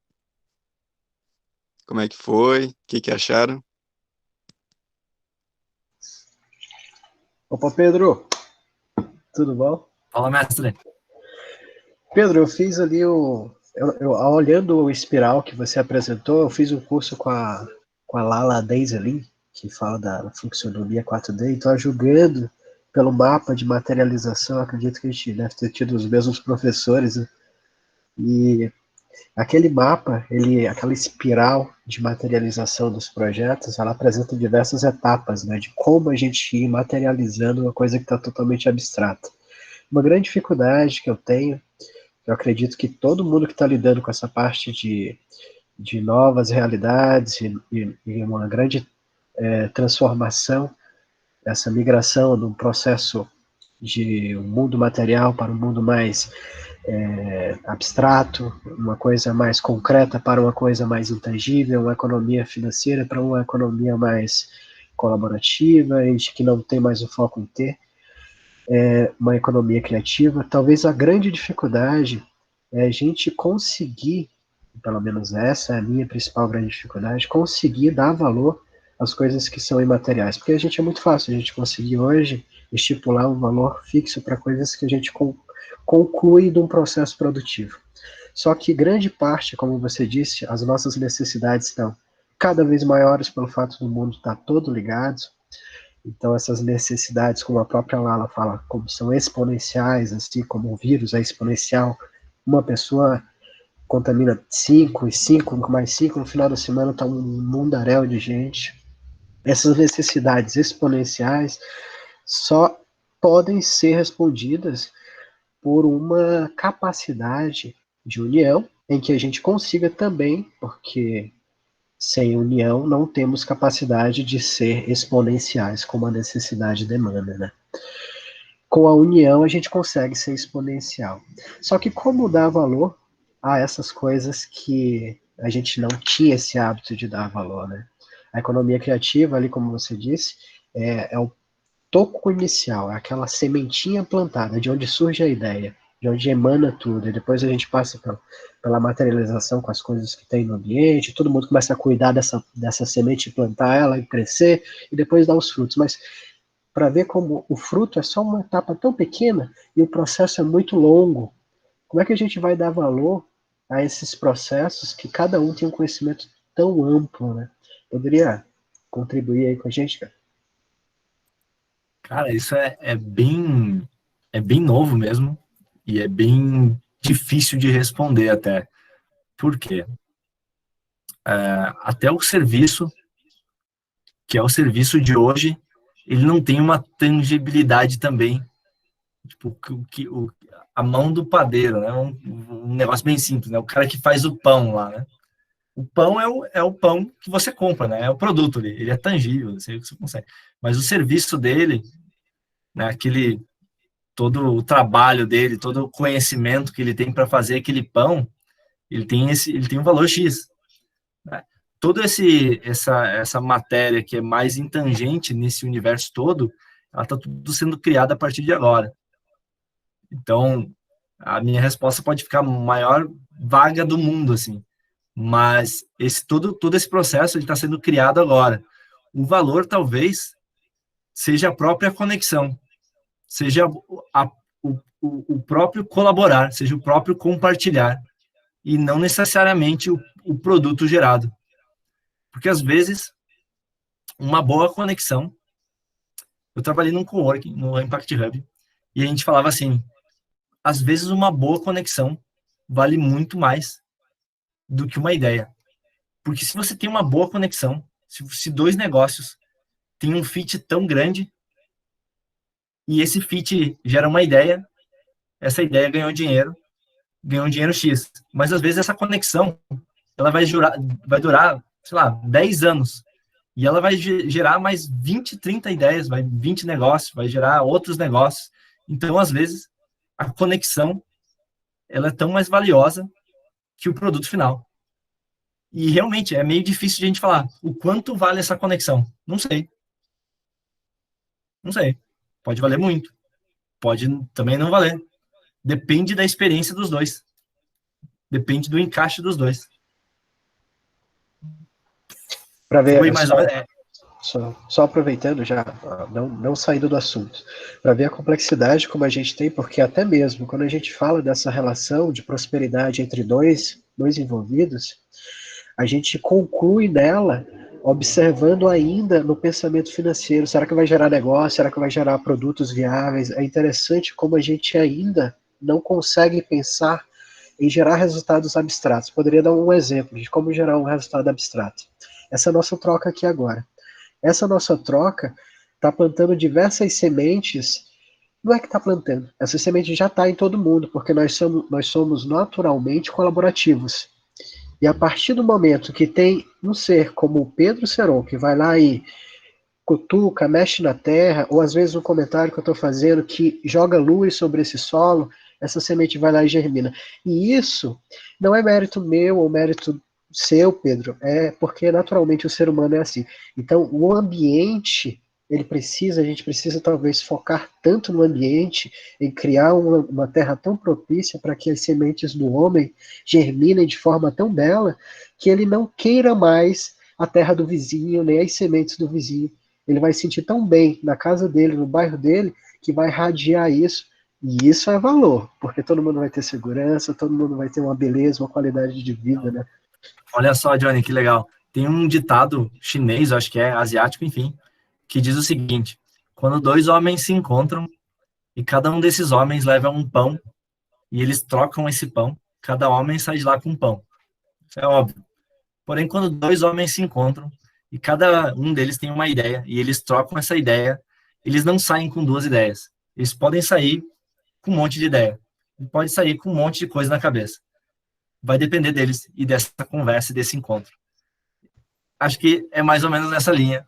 Como é que foi? O que acharam? Opa, Pedro, tudo bom? Fala, mestre. Pedro, eu fiz ali olhando o espiral que você apresentou, eu fiz um curso com a Lala Daiselin, que fala da funcionalidade 4D, então julgando pelo mapa de materialização, acredito que a gente deve ter tido os mesmos professores, né? E aquele mapa, aquela espiral de materialização dos projetos, ela apresenta diversas etapas, né, de como a gente ir materializando uma coisa que está totalmente abstrata. Uma grande dificuldade que eu tenho, eu acredito que todo mundo que está lidando com essa parte de novas realidades e uma grande transformação, essa migração de um processo de um mundo material para um mundo mais abstrato, uma coisa mais concreta para uma coisa mais intangível, uma economia financeira para uma economia mais colaborativa e de que não tem mais o foco em ter uma economia criativa. Talvez a grande dificuldade é a gente conseguir, pelo menos essa é a minha principal grande dificuldade, conseguir dar valor às coisas que são imateriais, porque a gente é muito fácil a gente conseguir hoje estipular um valor fixo para coisas que a gente conclui de um processo produtivo. Só que grande parte, como você disse, as nossas necessidades estão cada vez maiores pelo fato do mundo estar todo ligado. Então essas necessidades, como a própria Lala fala, como são exponenciais, assim como o vírus é exponencial, uma pessoa contamina 5, e 5 mais 5, no final da semana está um mundaréu de gente. Essas necessidades exponenciais só podem ser respondidas por uma capacidade de união, em que a gente consiga também, porque sem união não temos capacidade de ser exponenciais, como a necessidade demanda, né? Com a união a gente consegue ser exponencial. Só que como dar valor a essas coisas que a gente não tinha esse hábito de dar valor, né? A economia criativa, ali como você disse, é o toco inicial, é aquela sementinha plantada, de onde surge a ideia, de onde emana tudo, e depois a gente passa pela materialização com as coisas que tem no ambiente, todo mundo começa a cuidar dessa semente, plantar ela e crescer, e depois dar os frutos, mas para ver como o fruto é só uma etapa tão pequena e o processo é muito longo. Como é que a gente vai dar valor a esses processos que cada um tem um conhecimento tão amplo, né? Poderia contribuir aí com a gente, cara? Cara, isso é bem novo mesmo e é bem difícil de responder até. Por quê? Até o serviço, que é o serviço de hoje, ele não tem uma tangibilidade também. Tipo, a mão do padeiro, né? Um negócio bem simples, né? O cara que faz o pão lá, né? O pão é o pão que você compra, né? É o produto ali, ele é tangível, você consegue. Mas o serviço dele, né? Todo o trabalho dele, todo o conhecimento que ele tem para fazer aquele pão, ele tem um valor X, né? Toda essa matéria que é mais intangente nesse universo todo, ela está tudo sendo criada a partir de agora. Então, a minha resposta pode ficar a maior vaga do mundo, assim. Mas todo esse processo está sendo criado agora. O valor, talvez, seja a própria conexão, seja o próprio colaborar, seja o próprio compartilhar, e não necessariamente o produto gerado. Porque, às vezes, uma boa conexão... Eu trabalhei num coworking, no Impact Hub, e a gente falava assim, às vezes uma boa conexão vale muito mais do que uma ideia. Porque se você tem uma boa conexão, se dois negócios têm um fit tão grande, e esse fit gera uma ideia, essa ideia ganhou um dinheiro X. Mas às vezes essa conexão, ela vai durar, sei lá, 10 anos. E ela vai gerar mais 20, 30 ideias, 20 negócios, vai gerar outros negócios. Então, às vezes, a conexão, ela é tão mais valiosa que o produto final. E realmente é meio difícil de a gente falar o quanto vale essa conexão. Não sei. Não sei. Pode valer muito. Pode também não valer. Depende da experiência dos dois. Depende do encaixe dos dois. Para ver, Foi mais ou menos. só aproveitando já, não saindo do assunto, para ver a complexidade como a gente tem, porque até mesmo quando a gente fala dessa relação de prosperidade entre dois envolvidos, a gente conclui nela observando ainda no pensamento financeiro, será que vai gerar negócio, será que vai gerar produtos viáveis? É interessante como a gente ainda não consegue pensar em gerar resultados abstratos. Poderia dar um exemplo de como gerar um resultado abstrato. Essa nossa troca aqui agora. Essa nossa troca está plantando diversas sementes. Não é que está plantando, essa semente já está em todo mundo, porque nós somos naturalmente colaborativos. E a partir do momento que tem um ser como o Pedro Ceron, que vai lá e cutuca, mexe na terra, ou às vezes um comentário que eu estou fazendo que joga luz sobre esse solo, essa semente vai lá e germina. E isso não é mérito meu ou mérito seu, Pedro, é porque naturalmente o ser humano é assim. Então, o ambiente, a gente precisa talvez focar tanto no ambiente, em criar uma terra tão propícia para que as sementes do homem germinem de forma tão bela, que ele não queira mais a terra do vizinho, nem as sementes do vizinho. Ele vai se sentir tão bem na casa dele, no bairro dele, que vai radiar isso. E isso é valor, porque todo mundo vai ter segurança, todo mundo vai ter uma beleza, uma qualidade de vida, né? Olha só, Johnny, que legal. Tem um ditado chinês, acho que é asiático, enfim, que diz o seguinte: quando dois homens se encontram e cada um desses homens leva um pão e eles trocam esse pão, cada homem sai de lá com um pão. Isso é óbvio. Porém, quando dois homens se encontram e cada um deles tem uma ideia e eles trocam essa ideia, eles não saem com duas ideias. Eles podem sair com um monte de ideia. Pode sair com um monte de coisa na cabeça. Vai depender deles e dessa conversa e desse encontro. Acho que é mais ou menos nessa linha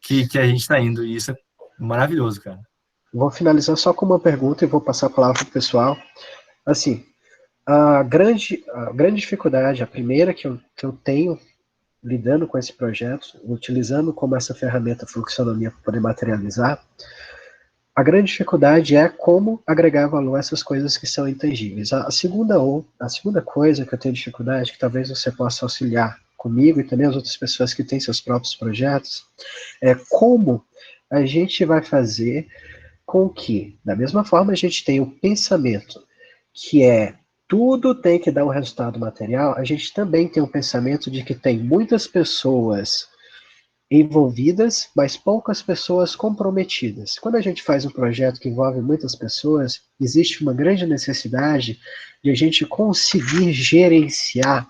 que a gente está indo, e isso é maravilhoso, cara. Vou finalizar só com uma pergunta e vou passar a palavra para o pessoal. Assim, a grande dificuldade, a primeira que eu tenho lidando com esse projeto, utilizando como essa ferramenta fluxonomia para poder materializar, A grande dificuldade é como agregar valor a essas coisas que são intangíveis. A segunda coisa que eu tenho dificuldade, que talvez você possa auxiliar comigo e também as outras pessoas que têm seus próprios projetos, é como a gente vai fazer com que, da mesma forma, a gente tem o pensamento que é tudo tem que dar um resultado material, a gente também tem o pensamento de que tem muitas pessoas envolvidas, mas poucas pessoas comprometidas. Quando a gente faz um projeto que envolve muitas pessoas, existe uma grande necessidade de a gente conseguir gerenciar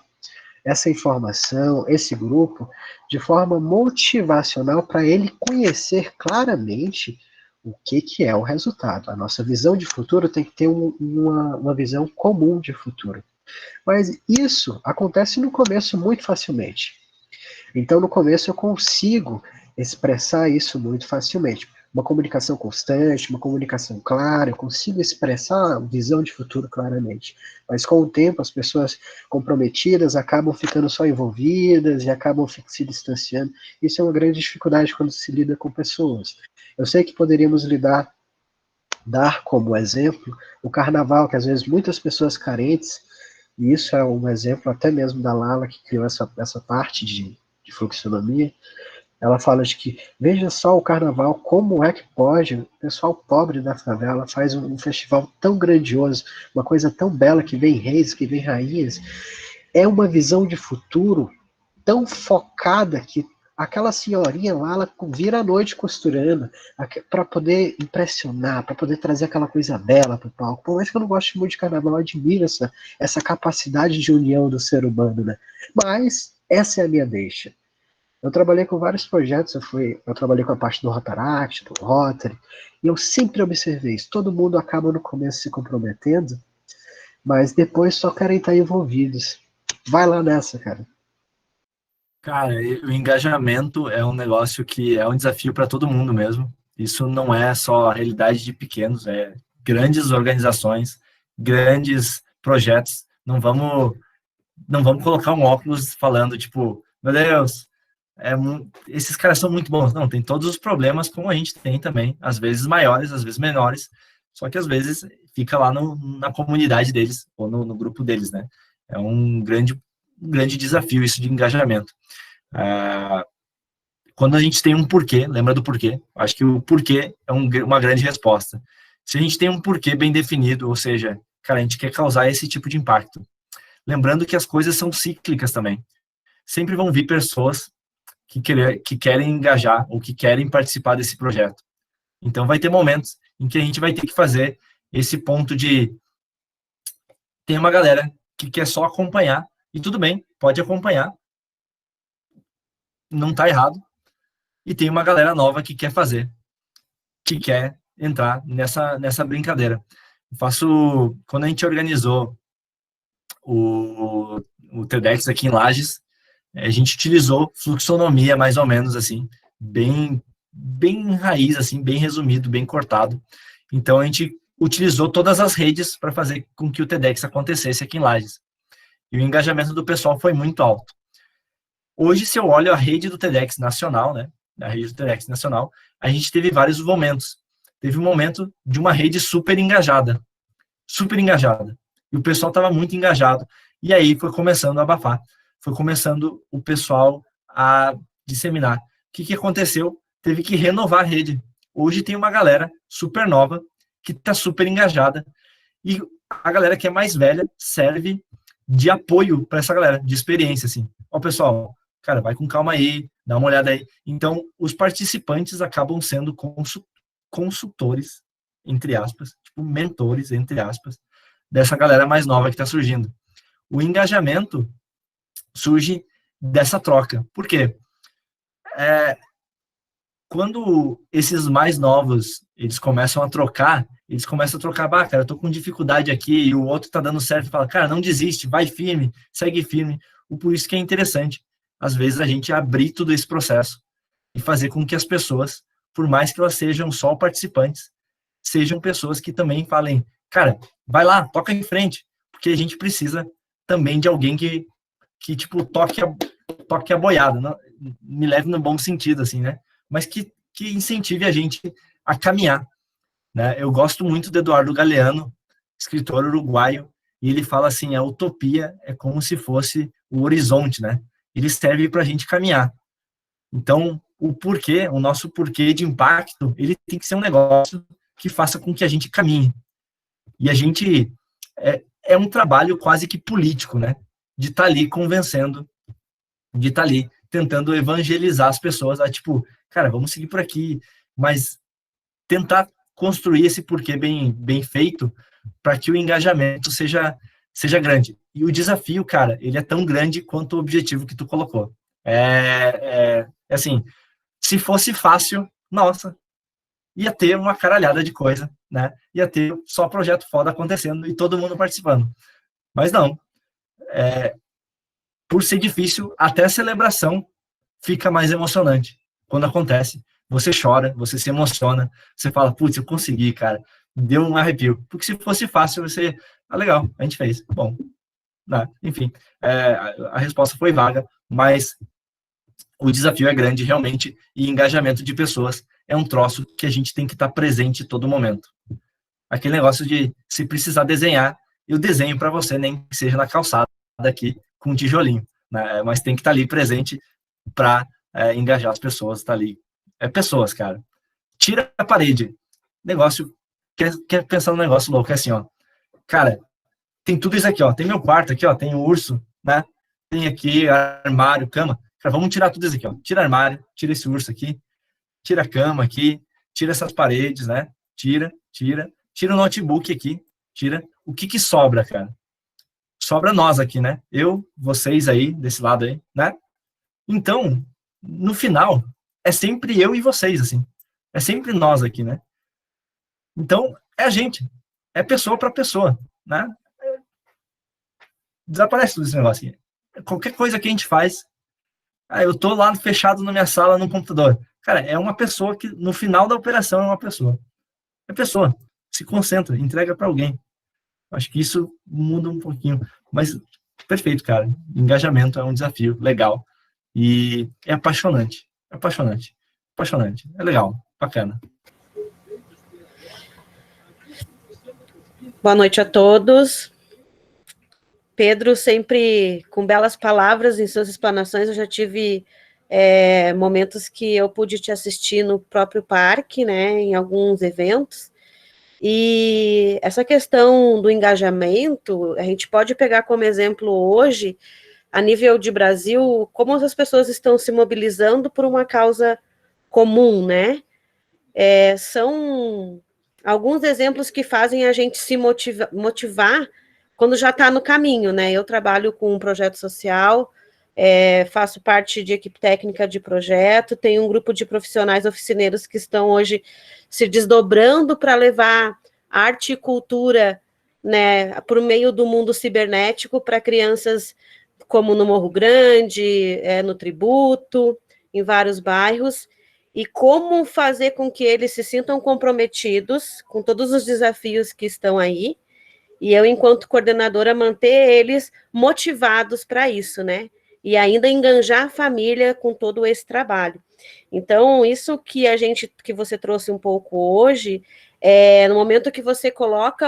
essa informação, esse grupo, de forma motivacional para ele conhecer claramente o que é o resultado. A nossa visão de futuro tem que ter uma visão comum de futuro. Mas isso acontece no começo muito facilmente. Então, no começo, eu consigo expressar isso muito facilmente. Uma comunicação constante, uma comunicação clara, eu consigo expressar a visão de futuro claramente. Mas, com o tempo, as pessoas comprometidas acabam ficando só envolvidas e acabam se distanciando. Isso é uma grande dificuldade quando se lida com pessoas. Eu sei que poderíamos dar como exemplo o carnaval, que às vezes muitas pessoas carentes, e isso é um exemplo até mesmo da Lala, que criou essa parte de fluxonomia, ela fala de que, veja só o carnaval, como é que pode, o pessoal pobre da favela faz um festival tão grandioso, uma coisa tão bela, que vem reis, que vem rainhas, é uma visão de futuro tão focada que aquela senhorinha lá, ela vira a noite costurando para poder impressionar, para poder trazer aquela coisa bela para o palco. Por mais que eu não goste muito de carnaval, eu admiro essa capacidade de união do ser humano, né? Mas essa é a minha deixa. Eu trabalhei com vários projetos, eu trabalhei com a parte do Rotaract, do Rotary, e eu sempre observei isso. Todo mundo acaba no começo se comprometendo, mas depois só querem estar envolvidos. Vai lá nessa, cara. Cara, o engajamento é um negócio que é um desafio para todo mundo mesmo. Isso não é só a realidade de pequenos, é grandes organizações, grandes projetos. Não vamos colocar um óculos falando, tipo, meu Deus, esses caras são muito bons. Não, tem todos os problemas como a gente tem também, às vezes maiores, às vezes menores, só que às vezes fica lá na comunidade deles, ou no grupo deles, né? É um grande desafio isso de engajamento. Quando a gente tem um porquê, lembra do porquê? Acho que o porquê é uma grande resposta. Se a gente tem um porquê bem definido, ou seja, cara, a gente quer causar esse tipo de impacto. Lembrando que as coisas são cíclicas também. Sempre vão vir pessoas que querem engajar ou que querem participar desse projeto. Então, vai ter momentos em que a gente vai ter que fazer esse ponto de... Tem uma galera que quer só acompanhar, e tudo bem, pode acompanhar, não está errado, e tem uma galera nova que quer fazer, que quer entrar nessa brincadeira. Quando a gente organizou o TEDx aqui em Lages, a gente utilizou fluxonomia, mais ou menos assim, bem raiz, assim, bem resumido, bem cortado. Então, a gente utilizou todas as redes para fazer com que o TEDx acontecesse aqui em Lages. E o engajamento do pessoal foi muito alto. Hoje, se eu olho a rede do TEDx nacional, né, a rede do TEDx nacional, a gente teve vários momentos. Teve um momento de uma rede super engajada. E o pessoal estava muito engajado. E aí foi começando a abafar. Foi começando o pessoal a disseminar. O que aconteceu? Teve que renovar a rede. Hoje tem uma galera super nova que está super engajada. E a galera que é mais velha serve de apoio para essa galera, de experiência, assim. Ó, pessoal, cara, vai com calma aí, dá uma olhada aí. Então, os participantes acabam sendo consultores, entre aspas, tipo mentores, entre aspas, dessa galera mais nova que está surgindo. O engajamento surge dessa troca. Por quê? Quando esses mais novos, eles começam a trocar, bah, cara, eu tô com dificuldade aqui, e o outro tá dando certo, e fala, cara, não desiste, vai firme, segue firme. Por isso que é interessante, às vezes, a gente abrir todo esse processo e fazer com que as pessoas, por mais que elas sejam só participantes, sejam pessoas que também falem, cara, vai lá, toca em frente, porque a gente precisa também de alguém que tipo, toque a boiada, não, me leve no bom sentido, assim, né? Mas que incentive a gente a caminhar. né? Eu gosto muito do Eduardo Galeano, escritor uruguaio, e ele fala assim, a utopia é como se fosse o horizonte, né? Ele serve para a gente caminhar. Então, o nosso porquê de impacto, ele tem que ser um negócio que faça com que a gente caminhe. E a gente, é um trabalho quase que político, né? De estar ali convencendo, de estar ali tentando evangelizar as pessoas, tipo, cara, vamos seguir por aqui, mas tentar construir esse porquê bem feito para que o engajamento seja grande. E o desafio, cara, ele é tão grande quanto o objetivo que tu colocou. Assim, se fosse fácil, nossa, ia ter uma caralhada de coisa, né? Ia ter só projeto foda acontecendo e todo mundo participando. Mas não. Por ser difícil, até a celebração fica mais emocionante. Quando acontece, você chora, você se emociona, você fala, putz, eu consegui, cara. Deu um arrepio. Porque se fosse fácil, você... legal, a gente fez. Bom, né? Enfim, a resposta foi vaga, mas o desafio é grande, realmente, e engajamento de pessoas é um troço que a gente tem que estar presente em todo momento. Aquele negócio de, se precisar desenhar, eu desenho para você, nem que seja na calçada aqui, com um tijolinho, né? Mas tem que estar ali presente para engajar as pessoas, estar ali. Pessoas, cara. Tira a parede. Negócio, quer pensar num negócio louco, é assim, ó. Cara, tem tudo isso aqui, ó. Tem meu quarto aqui, ó. Tem o urso, né? Tem aqui armário, cama. Cara, vamos tirar tudo isso aqui, ó. Tira armário, tira esse urso aqui, tira a cama aqui, tira essas paredes, né? Tira o notebook aqui, tira. O que sobra, cara? Sobra nós aqui, né? Eu, vocês aí, desse lado aí, né? Então, no final, é sempre eu e vocês, assim. É sempre nós aqui, né? Então, é a gente. É pessoa para pessoa, né? Desaparece tudo esse negócio aqui. Qualquer coisa que a gente faz, eu tô lá fechado na minha sala, no computador. Cara, é uma pessoa que, no final da operação, é uma pessoa. É pessoa. Se concentra, entrega para alguém. Acho que isso muda um pouquinho. Mas, perfeito, cara. Engajamento é um desafio legal. E é apaixonante. É apaixonante. Apaixonante. É legal. Bacana. Boa noite a todos. Pedro, sempre com belas palavras em suas explanações. Eu já tive momentos que eu pude te assistir no próprio parque, né, em alguns eventos. E essa questão do engajamento, a gente pode pegar como exemplo hoje, a nível de Brasil, como as pessoas estão se mobilizando por uma causa comum, né? São alguns exemplos que fazem a gente se motivar quando já está no caminho, né? Eu trabalho com um projeto social, faço parte de equipe técnica de projeto, tenho um grupo de profissionais oficineiros que estão hoje se desdobrando para levar arte e cultura, né, por meio do mundo cibernético para crianças como no Morro Grande, no Tributo, em vários bairros, e como fazer com que eles se sintam comprometidos com todos os desafios que estão aí, e eu, enquanto coordenadora, manter eles motivados para isso, né? E ainda enganjar a família com todo esse trabalho. Então, isso que você trouxe um pouco hoje, no momento que você coloca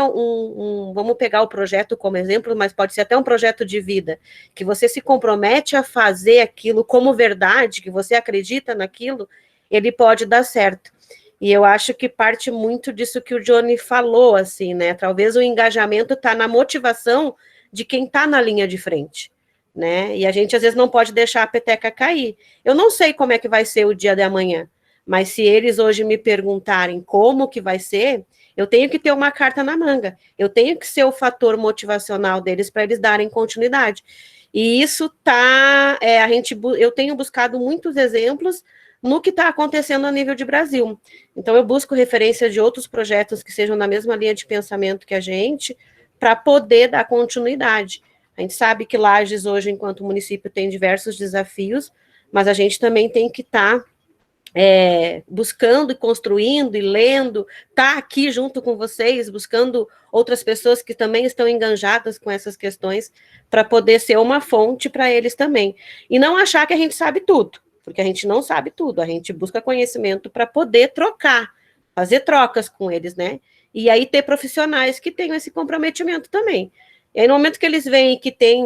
vamos pegar o projeto como exemplo, mas pode ser até um projeto de vida, que você se compromete a fazer aquilo como verdade, que você acredita naquilo, ele pode dar certo. E eu acho que parte muito disso que o Johnny falou, assim, né? Talvez o engajamento está na motivação de quem está na linha de frente, né? E a gente, às vezes, não pode deixar a peteca cair. Eu não sei como é que vai ser o dia de amanhã, mas se eles hoje me perguntarem como que vai ser, eu tenho que ter uma carta na manga. Eu tenho que ser o fator motivacional deles para eles darem continuidade. E isso eu tenho buscado muitos exemplos no que está acontecendo a nível de Brasil. Então, eu busco referência de outros projetos que sejam na mesma linha de pensamento que a gente, para poder dar continuidade. A gente sabe que Lages, hoje, enquanto município, tem diversos desafios, mas a gente também tem que estar buscando e construindo e lendo, tá aqui junto com vocês, buscando outras pessoas que também estão enganjadas com essas questões, para poder ser uma fonte para eles também. E não achar que a gente sabe tudo, porque a gente não sabe tudo, a gente busca conhecimento para poder trocar, fazer trocas com eles, né? E aí ter profissionais que tenham esse comprometimento também. E aí, no momento que eles veem que tem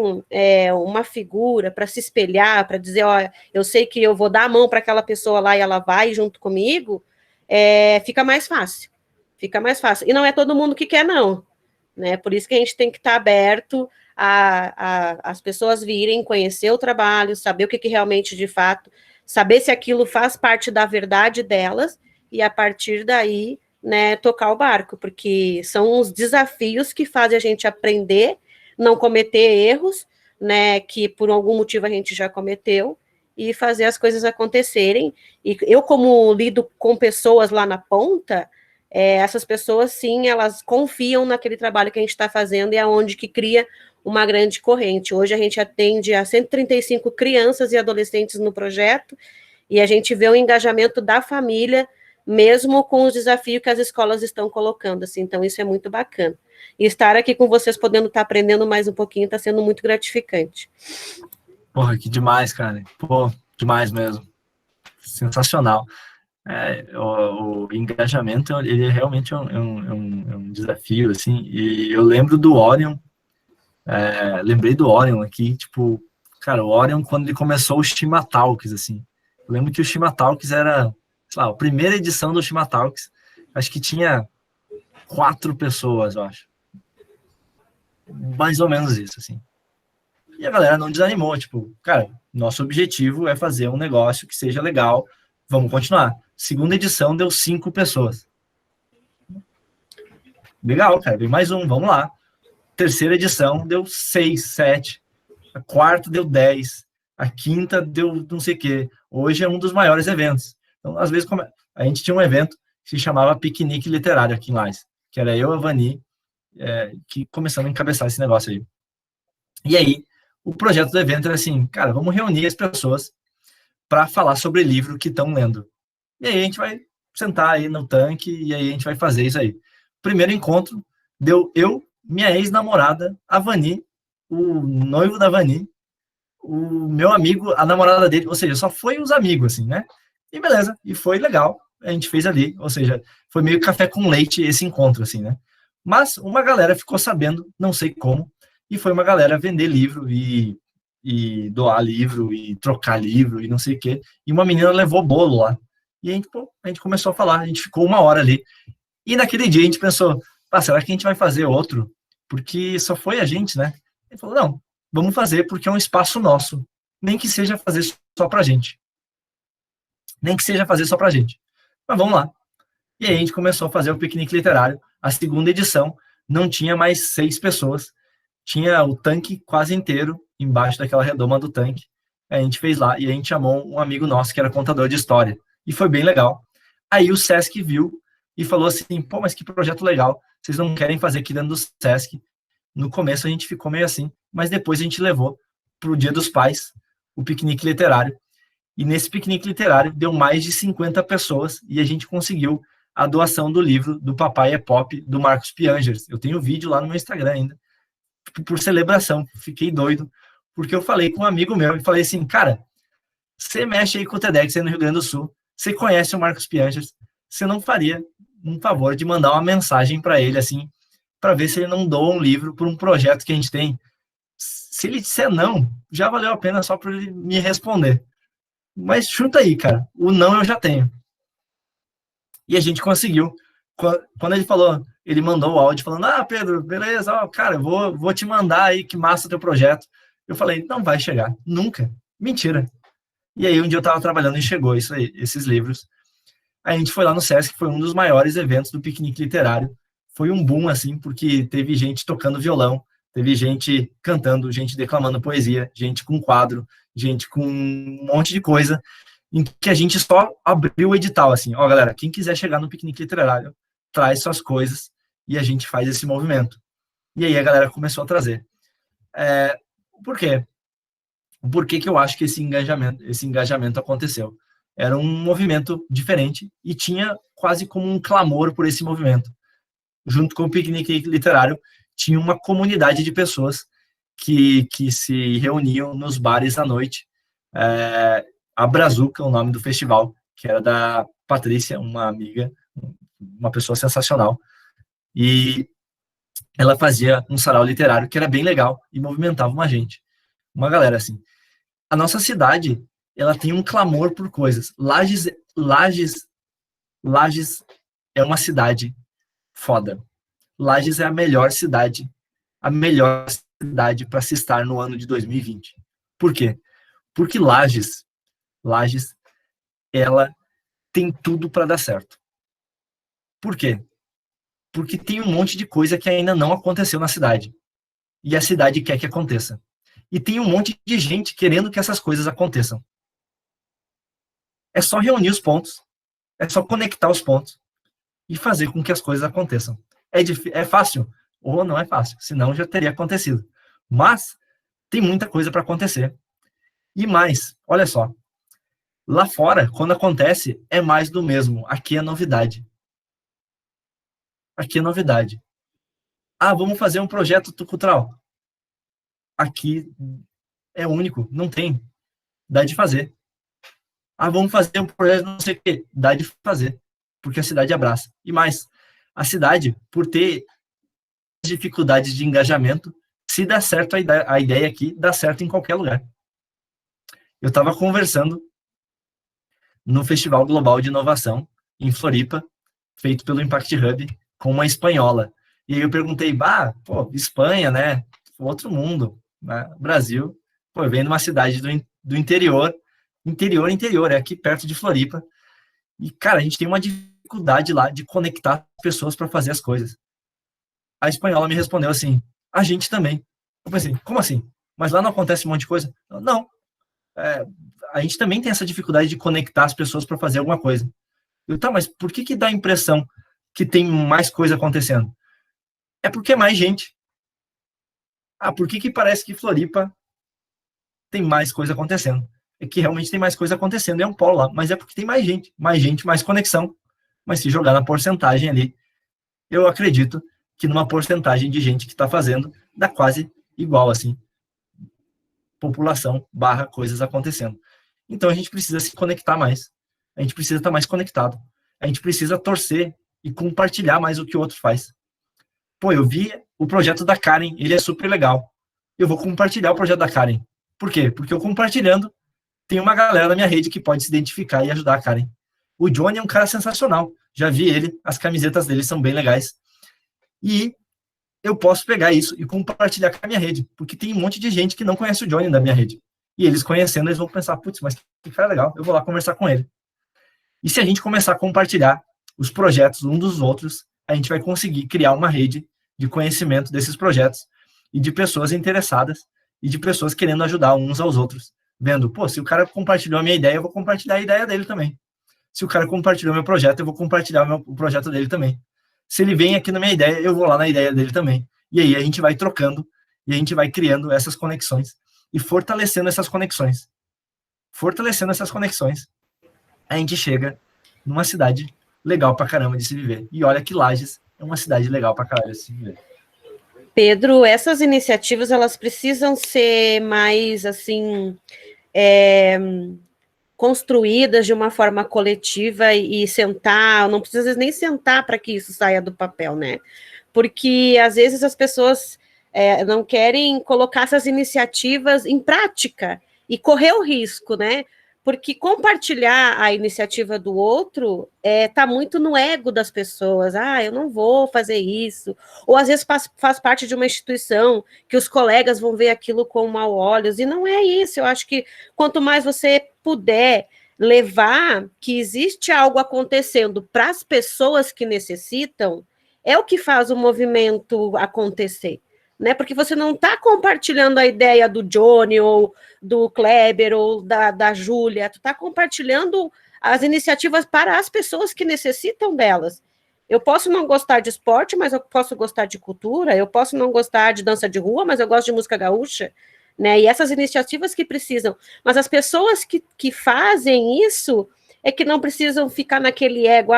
uma figura para se espelhar, para dizer, ó, eu sei que eu vou dar a mão para aquela pessoa lá e ela vai junto comigo, fica mais fácil. Fica mais fácil. E não é todo mundo que quer, não. Né? Por isso que a gente tem que estar aberto as pessoas virem, conhecer o trabalho, saber o que realmente, de fato, saber se aquilo faz parte da verdade delas, e a partir daí, né, tocar o barco, porque são os desafios que fazem a gente aprender, não cometer erros, né, que por algum motivo a gente já cometeu, e fazer as coisas acontecerem. E eu, como lido com pessoas lá na ponta, essas pessoas, sim, elas confiam naquele trabalho que a gente está fazendo, e é onde que cria uma grande corrente. Hoje a gente atende a 135 crianças e adolescentes no projeto, e a gente vê o engajamento da família, mesmo com os desafios que as escolas estão colocando, assim, então isso é muito bacana. E estar aqui com vocês, podendo estar aprendendo mais um pouquinho, está sendo muito gratificante. Porra, que demais, cara. Pô, demais mesmo. Sensacional. O engajamento, ele realmente é um desafio, assim, e eu lembro do Orion, lembrei do Orion aqui, tipo, cara, o Orion, quando ele começou o Shima Talks, assim, eu lembro que o Shima Talks era, sei lá, a primeira edição do Shima Talks, acho que tinha 4 pessoas, eu acho. Mais ou menos isso, assim. E a galera não desanimou, tipo, cara, nosso objetivo é fazer um negócio que seja legal, vamos continuar. Segunda edição deu 5 pessoas. Legal, cara, veio mais um, vamos lá. Terceira edição deu 6, 7. A quarta deu 10. A quinta deu não sei o quê. Hoje é um dos maiores eventos. Então, às vezes, a gente tinha um evento que se chamava Piquenique Literário aqui em Lages, que era eu e a Vani, que começamos a encabeçar esse negócio aí. E aí, o projeto do evento era assim, cara, vamos reunir as pessoas para falar sobre livro que estão lendo. E aí a gente vai sentar aí no tanque e aí a gente vai fazer isso aí. Primeiro encontro, deu eu, minha ex-namorada, a Vani, o noivo da Vani, o meu amigo, a namorada dele, ou seja, só foi os amigos, assim, né? E beleza, e foi legal, a gente fez ali, ou seja, foi meio café com leite esse encontro, assim, né? Mas uma galera ficou sabendo, não sei como, e foi uma galera vender livro e doar livro e trocar livro e não sei o quê. E uma menina levou bolo lá. E a gente começou a falar, a gente ficou 1 hora ali. E naquele dia a gente pensou, será que a gente vai fazer outro? Porque só foi a gente, né? Ele falou, não, vamos fazer porque é um espaço nosso. Nem que seja fazer só pra gente. Nem que seja fazer só pra gente. Mas vamos lá. E aí a gente começou a fazer o Piquenique Literário. A segunda edição não tinha mais 6 pessoas. Tinha o tanque quase inteiro embaixo daquela redoma do tanque. A gente fez lá e a gente chamou um amigo nosso que era contador de história. E foi bem legal. Aí o Sesc viu e falou assim, pô, mas que projeto legal. Vocês não querem fazer aqui dentro do Sesc? No começo a gente ficou meio assim, mas depois a gente levou para o Dia dos Pais o piquenique literário. E nesse piquenique literário deu mais de 50 pessoas e a gente conseguiu a doação do livro do Papai é Pop, do Marcos Piangers. Eu tenho vídeo lá no meu Instagram ainda, por celebração. Fiquei doido, porque eu falei com um amigo meu e falei assim, cara, você mexe aí com o TEDx aí no Rio Grande do Sul, você conhece o Marcos Piangers, você não faria um favor de mandar uma mensagem para ele, assim, para ver se ele não doa um livro por um projeto que a gente tem. Se ele disser não, já valeu a pena só para ele me responder. Mas chuta aí, cara, o não eu já tenho. E a gente conseguiu. Quando ele falou, ele mandou o áudio falando, Pedro, beleza, cara, eu vou te mandar aí, que massa teu projeto. Eu falei, não vai chegar, nunca, mentira. E aí um dia eu tava trabalhando e chegou isso aí, esses livros. Aí a gente foi lá no Sesc, foi um dos maiores eventos do piquenique literário. Foi um boom, assim, porque teve gente tocando violão, teve gente cantando, gente declamando poesia, gente com quadro, gente com um monte de coisa, em que a gente só abriu o edital, assim, galera, quem quiser chegar no piquenique literário, traz suas coisas e a gente faz esse movimento. E aí a galera começou a trazer. Por quê? Por que eu acho que esse engajamento aconteceu? Era um movimento diferente e tinha quase como um clamor por esse movimento. Junto com o piquenique literário, tinha uma comunidade de pessoas que se reuniam nos bares à noite. A Brazuca, o nome do festival, que era da Patrícia, uma amiga, uma pessoa sensacional. E ela fazia um sarau literário que era bem legal e movimentava uma galera assim. A nossa cidade, ela tem um clamor por coisas. Lages é uma cidade foda. Lages é a melhor cidade para se estar no ano de 2020. Por quê? Porque Lages, ela tem tudo para dar certo. Por quê? Porque tem um monte de coisa que ainda não aconteceu na cidade. E a cidade quer que aconteça. E tem um monte de gente querendo que essas coisas aconteçam. É só reunir os pontos, é só conectar os pontos e fazer com que as coisas aconteçam. É fácil? Ou não é fácil, senão já teria acontecido. Mas tem muita coisa para acontecer. E mais, olha só, lá fora, quando acontece, é mais do mesmo. Aqui é novidade. Aqui é novidade. Ah, vamos fazer um projeto cultural. Aqui é único, não tem. Dá de fazer. Ah, vamos fazer um projeto não sei o quê. Dá de fazer, porque a cidade abraça. E mais, a cidade, por ter dificuldades de engajamento, se dá certo a ideia aqui, dá certo em qualquer lugar. Eu estava conversando no Festival Global de Inovação, em feito pelo Impact Hub, com uma espanhola. E aí eu perguntei, Espanha, né? Outro mundo, né? Brasil, vem numa cidade do interior, é aqui perto de Floripa. E, cara, a gente tem uma dificuldade lá de conectar pessoas para fazer as coisas. A espanhola me respondeu assim, a gente também. Eu pensei, como assim? Mas lá não acontece um monte de coisa? Não. A gente também tem essa dificuldade de conectar as pessoas para fazer alguma coisa. Mas por que dá a impressão que tem mais coisa acontecendo? É porque é mais gente. Por que parece que Floripa tem mais coisa acontecendo? É que realmente tem mais coisa acontecendo, é um polo lá, mas é porque tem mais gente, mais conexão. Mas se jogar na porcentagem ali, eu acredito que numa porcentagem de gente que está fazendo, dá quase igual, assim, população / coisas acontecendo. Então a gente precisa se conectar mais, a gente precisa estar mais conectado, a gente precisa torcer e compartilhar mais o que o outro faz. Eu vi o projeto da Karen, ele é super legal. Eu vou compartilhar o projeto da Karen. Por quê? Porque eu compartilhando, tem uma galera da minha rede que pode se identificar e ajudar a Karen. O Johnny é um cara sensacional. Já vi ele, as camisetas dele são bem legais. E eu posso pegar isso e compartilhar com a minha rede, porque tem um monte de gente que não conhece o Johnny da minha rede. E eles conhecendo, eles vão pensar, putz, mas que cara legal, eu vou lá conversar com ele. E se a gente começar a compartilhar os projetos uns dos outros, a gente vai conseguir criar uma rede de conhecimento desses projetos e de pessoas interessadas e de pessoas querendo ajudar uns aos outros. Vendo, se o cara compartilhou a minha ideia, eu vou compartilhar a ideia dele também. Se o cara compartilhou meu projeto, eu vou compartilhar o projeto dele também. Se ele vem aqui na minha ideia, eu vou lá na ideia dele também. E aí a gente vai trocando e a gente vai criando essas conexões e fortalecendo essas conexões. Fortalecendo essas conexões, a gente chega numa cidade legal pra caramba de se viver. E olha que Lages é uma cidade legal pra caralho de se viver. Pedro, essas iniciativas, elas precisam ser mais, assim, construídas de uma forma coletiva e sentar, não precisa às vezes nem sentar para que isso saia do papel, né? Porque às vezes as pessoas não querem colocar essas iniciativas em prática e correr o risco, né? Porque compartilhar a iniciativa do outro está muito no ego das pessoas. Eu não vou fazer isso. Ou às vezes faz parte de uma instituição que os colegas vão ver aquilo com maus olhos. E não é isso. Eu acho que quanto mais você puder levar que existe algo acontecendo para as pessoas que necessitam, é o que faz o movimento acontecer. Né? Porque você não está compartilhando a ideia do Johnny ou do Kleber ou da Júlia, tu está compartilhando as iniciativas para as pessoas que necessitam delas. Eu posso não gostar de esporte, mas eu posso gostar de cultura, eu posso não gostar de dança de rua, mas eu gosto de música gaúcha, né? E essas iniciativas que precisam, mas as pessoas que fazem isso é que não precisam ficar naquele ego,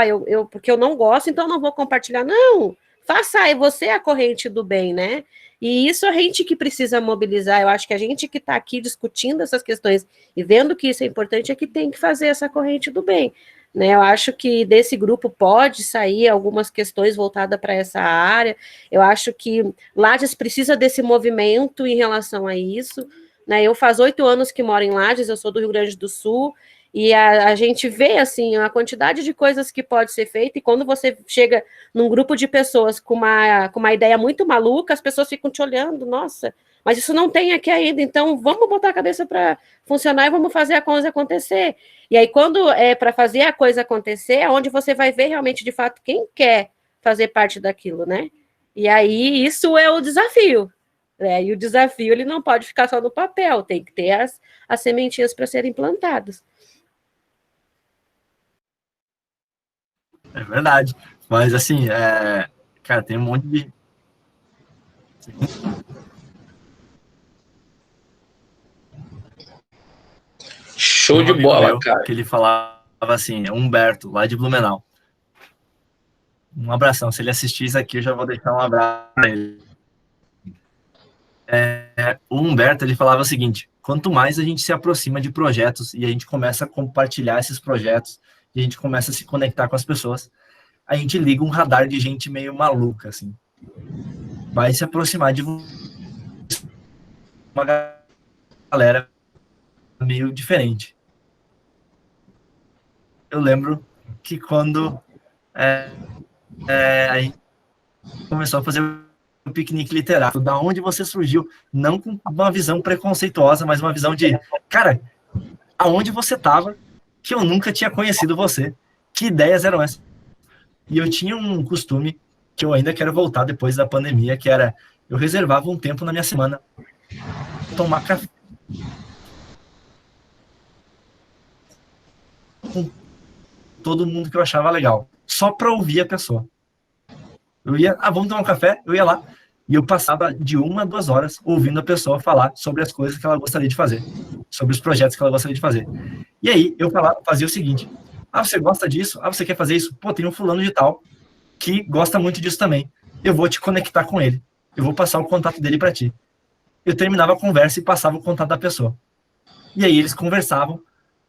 porque eu não gosto, então eu não vou compartilhar. Não, faça aí, você é a corrente do bem, né? E isso a gente que precisa mobilizar. Eu acho que a gente que está aqui discutindo essas questões e vendo que isso é importante é que tem que fazer essa corrente do bem. né? Eu acho que desse grupo pode sair algumas questões voltadas para essa área. Eu acho que Lages precisa desse movimento em relação a isso, né? Eu faz 8 anos que moro em Lages, eu sou do Rio Grande do Sul, e a gente vê, assim, a quantidade de coisas que pode ser feita, e quando você chega num grupo de pessoas com uma ideia muito maluca, as pessoas ficam te olhando, nossa, mas isso não tem aqui ainda, então vamos botar a cabeça para funcionar e vamos fazer a coisa acontecer. E aí, quando é para fazer a coisa acontecer, é onde você vai ver realmente, de fato, quem quer fazer parte daquilo, né? E aí, isso é o desafio, né? E o desafio, ele não pode ficar só no papel, tem que ter as sementinhas para serem plantadas. É verdade. Mas, assim, cara, tem um monte de... Show de amigo bola, meu, cara. que ele falava assim, Humberto, lá de Blumenau. Um abração. Se ele assistir isso aqui, eu já vou deixar um abraço para ele. O Humberto, ele falava o seguinte, quanto mais a gente se aproxima de projetos e a gente começa a compartilhar esses projetos e a gente começa a se conectar com as pessoas, a gente liga um radar de gente meio maluca, assim. Vai se aproximar de uma galera meio diferente. Eu lembro que quando a gente começou a fazer o piquenique literário, da onde você surgiu, não com uma visão preconceituosa, mas uma visão de, cara, aonde você estava que eu nunca tinha conhecido você? Que ideias eram essas? E eu tinha um costume que eu ainda quero voltar depois da pandemia, que era, eu reservava um tempo na minha semana para tomar café com todo mundo que eu achava legal, só para ouvir a pessoa. Eu ia, vamos tomar um café? Eu ia lá e eu passava de 1 a 2 horas ouvindo a pessoa falar sobre as coisas que ela gostaria de fazer, sobre os projetos que ela gostaria de fazer. E aí eu fazia o seguinte, você gosta disso? Você quer fazer isso? Pô, tem um fulano de tal que gosta muito disso também. Eu vou te conectar com ele. Eu vou passar o contato dele para ti. Eu terminava a conversa e passava o contato da pessoa. E aí eles conversavam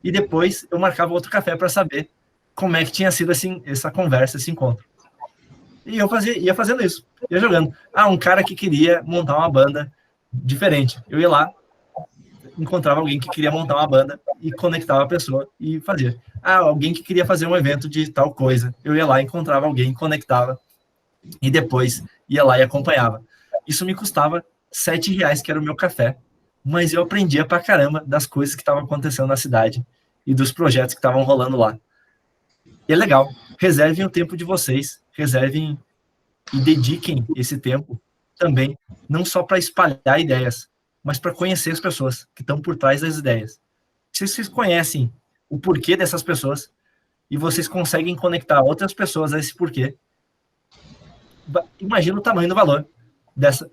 e depois eu marcava outro café para saber como é que tinha sido assim, essa conversa, esse encontro. E eu ia fazendo isso, ia jogando. Um cara que queria montar uma banda diferente. Eu ia lá, encontrava alguém que queria montar uma banda e conectava a pessoa e fazia. Alguém que queria fazer um evento de tal coisa. Eu ia lá, encontrava alguém, conectava e depois ia lá e acompanhava. Isso me custava R$7, que era o meu café, mas eu aprendia pra caramba das coisas que estavam acontecendo na cidade e dos projetos que estavam rolando lá. E é legal, reservem o tempo de vocês, reservem e dediquem esse tempo também, não só para espalhar ideias, mas para conhecer as pessoas que estão por trás das ideias. Se vocês conhecem o porquê dessas pessoas e vocês conseguem conectar outras pessoas a esse porquê, imagina o tamanho do valor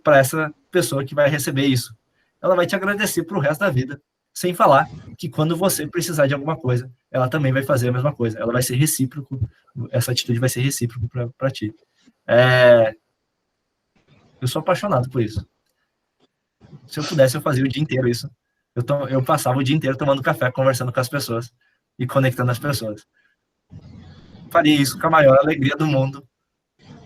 para essa pessoa que vai receber isso. Ela vai te agradecer pro resto da vida, sem falar que quando você precisar de alguma coisa, ela também vai fazer a mesma coisa. Ela vai ser recíproco, essa atitude vai ser recíproco para ti. Eu sou apaixonado por isso. Se eu pudesse, eu fazia o dia inteiro isso. Eu passava o dia inteiro tomando café, conversando com as pessoas e conectando as pessoas. Faria isso com a maior alegria do mundo,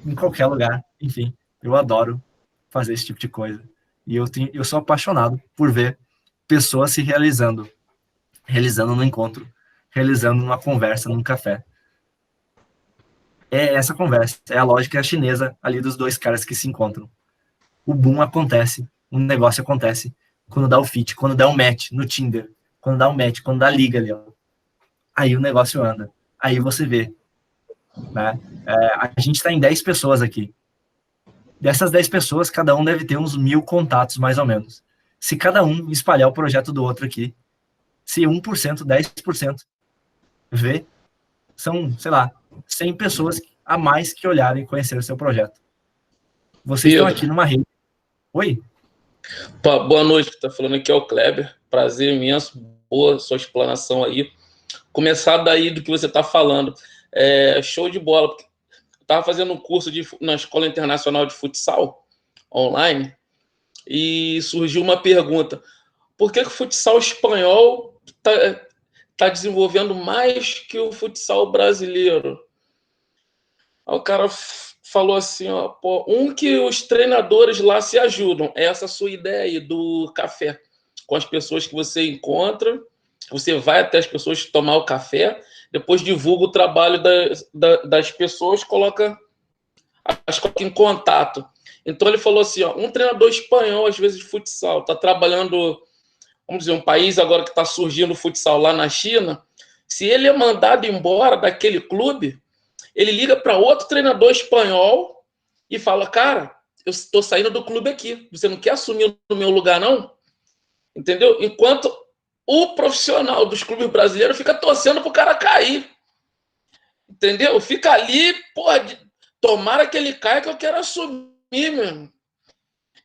em qualquer lugar. Enfim, eu adoro fazer esse tipo de coisa. E eu sou apaixonado por ver pessoas se realizando no encontro, realizando numa conversa, num café. É essa conversa, é a lógica chinesa ali dos dois caras que se encontram. O boom acontece, um negócio acontece quando dá o fit, quando dá um match no Tinder, quando dá um match, quando dá liga ali, ó. Aí o negócio anda, aí você vê, né? A gente está em 10 pessoas aqui. Dessas 10 pessoas, cada um deve ter uns 1000 contatos, mais ou menos. Se cada um espalhar o projeto do outro aqui, se 1%, 10% vê, são, sei lá, 100 pessoas a mais que olharem e conhecerem o seu projeto. Vocês estão aqui numa rede. Oi? Boa noite, que está falando aqui é o Kleber. Prazer imenso, boa sua explanação aí. Começar daí do que você está falando. Show de bola. Estava fazendo um curso na Escola Internacional de Futsal, online, e surgiu uma pergunta. Por que o futsal espanhol está desenvolvendo mais que o futsal brasileiro. Aí o cara falou assim, ó, pô, que os treinadores lá se ajudam. É essa sua ideia aí do café. Com as pessoas que você encontra, você vai até as pessoas tomar o café, depois divulga o trabalho das pessoas, coloca em contato. Então ele falou assim, ó, um treinador espanhol, às vezes de futsal, está trabalhando, vamos dizer, um país agora que está surgindo o futsal lá na China, se ele é mandado embora daquele clube, ele liga para outro treinador espanhol e fala, cara, eu estou saindo do clube aqui, você não quer assumir no meu lugar, não? Entendeu? Enquanto o profissional dos clubes brasileiros fica torcendo para o cara cair. Entendeu? Fica ali, porra, tomara que ele caia que eu quero assumir mesmo.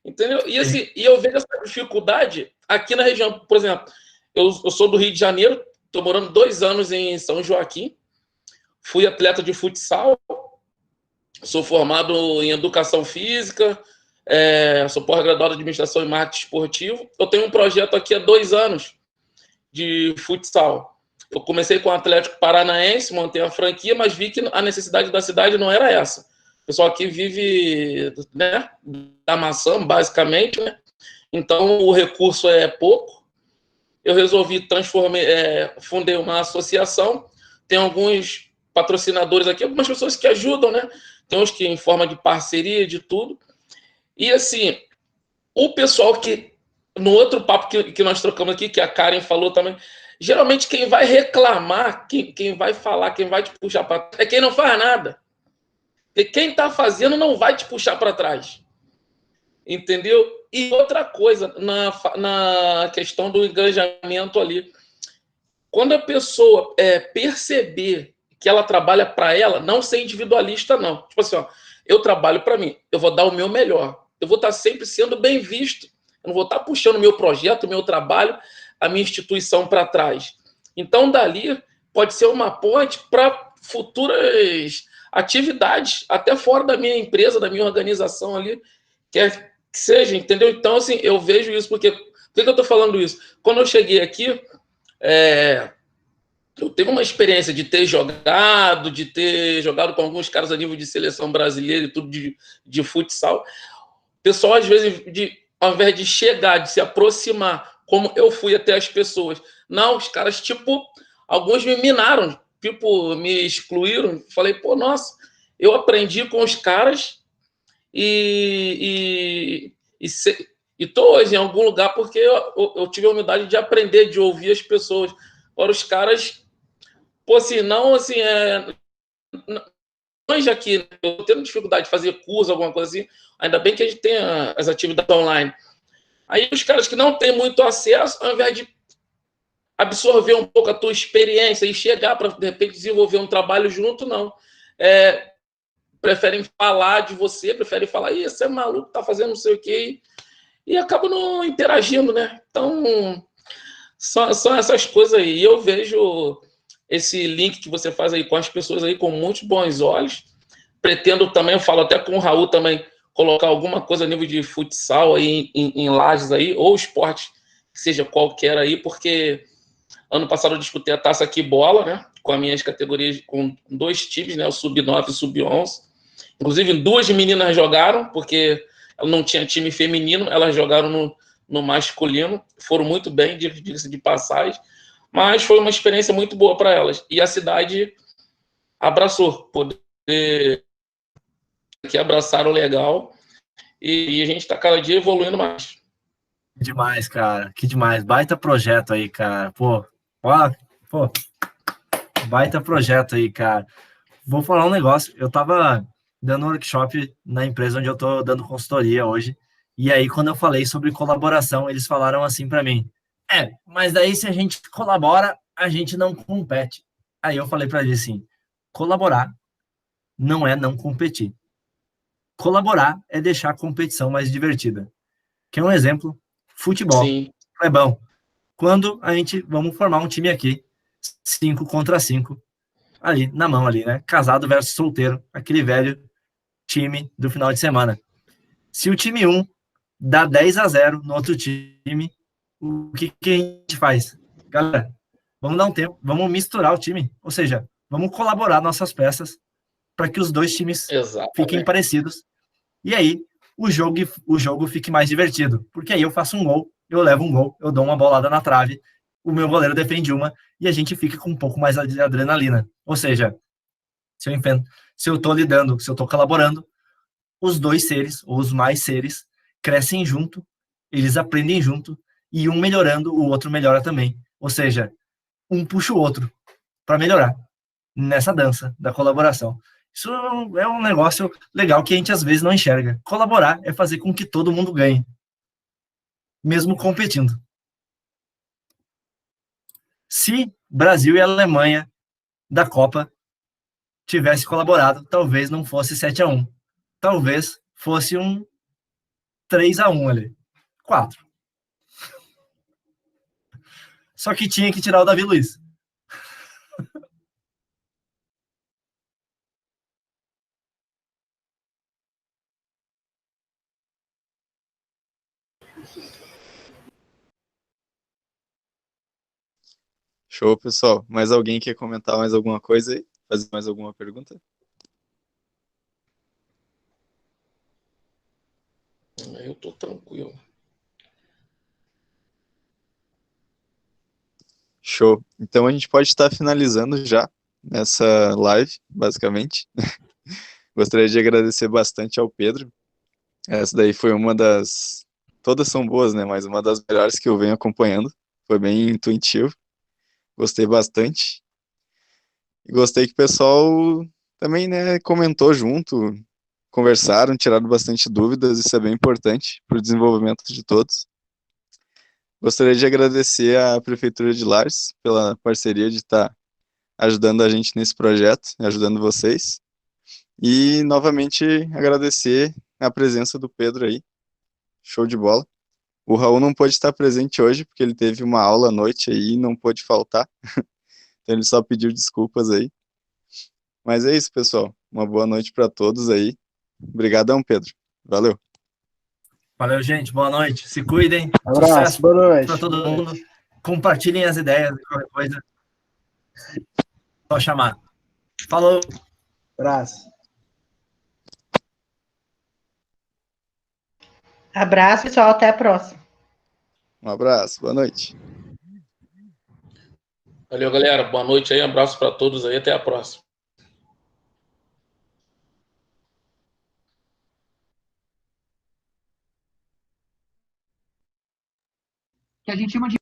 Entendeu? E assim, e eu vejo essa dificuldade aqui na região. Por exemplo, eu sou do Rio de Janeiro, estou morando 2 anos em São Joaquim, fui atleta de futsal, sou formado em educação física, sou pós-graduado em administração e marketing esportivo. Eu tenho um projeto aqui há 2 anos de futsal. Eu comecei com o Atlético Paranaense, montei a franquia, mas vi que a necessidade da cidade não era essa. O pessoal aqui vive, né, da maçã, basicamente, né? Então o recurso é pouco. Eu resolvi fundei uma associação, tem alguns patrocinadores aqui, algumas pessoas que ajudam, né? Tem uns que em forma de parceria, de tudo. E assim, o pessoal que, no outro papo que nós trocamos aqui, que a Karen falou também, geralmente quem vai reclamar, quem vai falar, quem vai te puxar para trás, é quem não faz nada. Porque quem está fazendo não vai te puxar para trás. Entendeu? E outra coisa, na questão do engajamento ali, quando a pessoa perceber que ela trabalha para ela, não ser individualista, não. Tipo assim, ó, eu trabalho para mim, eu vou dar o meu melhor. Eu vou estar sempre sendo bem visto. Eu não vou estar puxando o meu projeto, o meu trabalho, a minha instituição para trás. Então, dali, pode ser uma ponte para futuras atividades, até fora da minha empresa, da minha organização ali, quer que seja, entendeu? Então, assim, eu vejo isso, porque... Por que eu estou falando isso? Quando eu cheguei aqui, eu tenho uma experiência de ter jogado com alguns caras a nível de seleção brasileira e tudo de futsal. O pessoal, às vezes, ao invés de chegar, de se aproximar, como eu fui até as pessoas, não, os caras, tipo, alguns me minaram, tipo, me excluíram. Falei, pô, nossa, eu aprendi com os caras e estou hoje em algum lugar porque eu tive a humildade de aprender, de ouvir as pessoas. Agora, os caras, pô, assim, não, assim, já que eu estou tendo dificuldade de fazer curso, alguma coisa assim, ainda bem que a gente tem as atividades online. Aí os caras que não têm muito acesso, ao invés de absorver um pouco a tua experiência e chegar para, de repente, desenvolver um trabalho junto, não. Preferem falar de você, preferem falar, ih, você é maluco, tá fazendo não sei o quê, e acabam não interagindo, né? Então, são essas coisas aí. E eu vejo esse link que você faz aí com as pessoas aí com muitos bons olhos. Pretendo também, eu falo até com o Raul também, colocar alguma coisa a nível de futsal aí em Lages aí, ou esporte, seja qualquer aí, porque ano passado eu disputei a Taça Aqui Bola, né? Com as minhas categorias, com 2 times, né? O Sub-9 e o Sub-11. Inclusive, 2 meninas jogaram, porque não tinha time feminino, elas jogaram no masculino, foram muito bem, diga-se de passagem, mas foi uma experiência muito boa para elas. E a cidade abraçou, poder que abraçaram legal, e a gente está cada dia evoluindo mais. Que demais, cara, que demais. Baita projeto aí, cara. Pô, baita projeto aí, cara. Vou falar um negócio. Eu tava dando um workshop na empresa onde eu tô dando consultoria hoje, e aí quando eu falei sobre colaboração, eles falaram assim para mim, mas daí se a gente colabora, a gente não compete. Aí eu falei para eles assim, colaborar não é não competir. Colaborar é deixar a competição mais divertida. Quer um exemplo? Futebol. Sim. É bom. Quando vamos formar um time aqui, 5 contra 5, ali, na mão ali, né? Casado versus solteiro, aquele velho time do final de semana. Se o time 1 dá 10-0 no outro time, o que a gente faz? Galera, Vamos dar um tempo, vamos misturar o time, ou seja, vamos colaborar nossas peças para que os dois times fiquem parecidos. E aí o jogo fique mais divertido, porque aí eu faço um gol, eu levo um gol, eu dou uma bolada na trave, o meu goleiro defende uma e a gente fica com um pouco mais de adrenalina. Ou seja, se eu estou lidando, se eu estou colaborando, os dois seres, ou os mais seres, crescem junto, eles aprendem junto, e um melhorando, o outro melhora também. Ou seja, um puxa o outro para melhorar nessa dança da colaboração. Isso é um negócio legal que a gente às vezes não enxerga. Colaborar é fazer com que todo mundo ganhe, mesmo competindo. Se Brasil e Alemanha da Copa tivesse colaborado, talvez não fosse 7-1. Talvez fosse um 3-1 ali. 4. Só que tinha que tirar o Davi Luiz. Show, pessoal. Mais alguém quer comentar mais alguma coisa aí? Fazer mais alguma pergunta? Eu tô tranquilo. Show. Então a gente pode estar finalizando já essa live, basicamente. Gostaria de agradecer bastante ao Pedro. Essa daí foi uma das. Todas são boas, né? Mas uma das melhores que eu venho acompanhando. Foi bem intuitivo. Gostei bastante. E gostei que o pessoal também, né, comentou junto, conversaram, tiraram bastante dúvidas. Isso é bem importante para o desenvolvimento de todos. Gostaria de agradecer à Prefeitura de Lages pela parceria de estar ajudando a gente nesse projeto, ajudando vocês. E novamente agradecer a presença do Pedro aí. Show de bola. O Raul não pôde estar presente hoje porque ele teve uma aula à noite aí e não pôde faltar. Então ele só pediu desculpas aí. Mas é isso, pessoal. Uma boa noite para todos aí. Obrigadão, Pedro. Valeu. Valeu, gente. Boa noite. Se cuidem. Abraço, Sucesso boa noite. para todo mundo. Compartilhem as ideias, qualquer coisa. Só chamar. Falou. Abraço. Abraço, pessoal. Até a próxima. Um abraço. Boa noite. Valeu, galera. Boa noite aí. Abraço para todos aí. Até a próxima. Que a gente chama de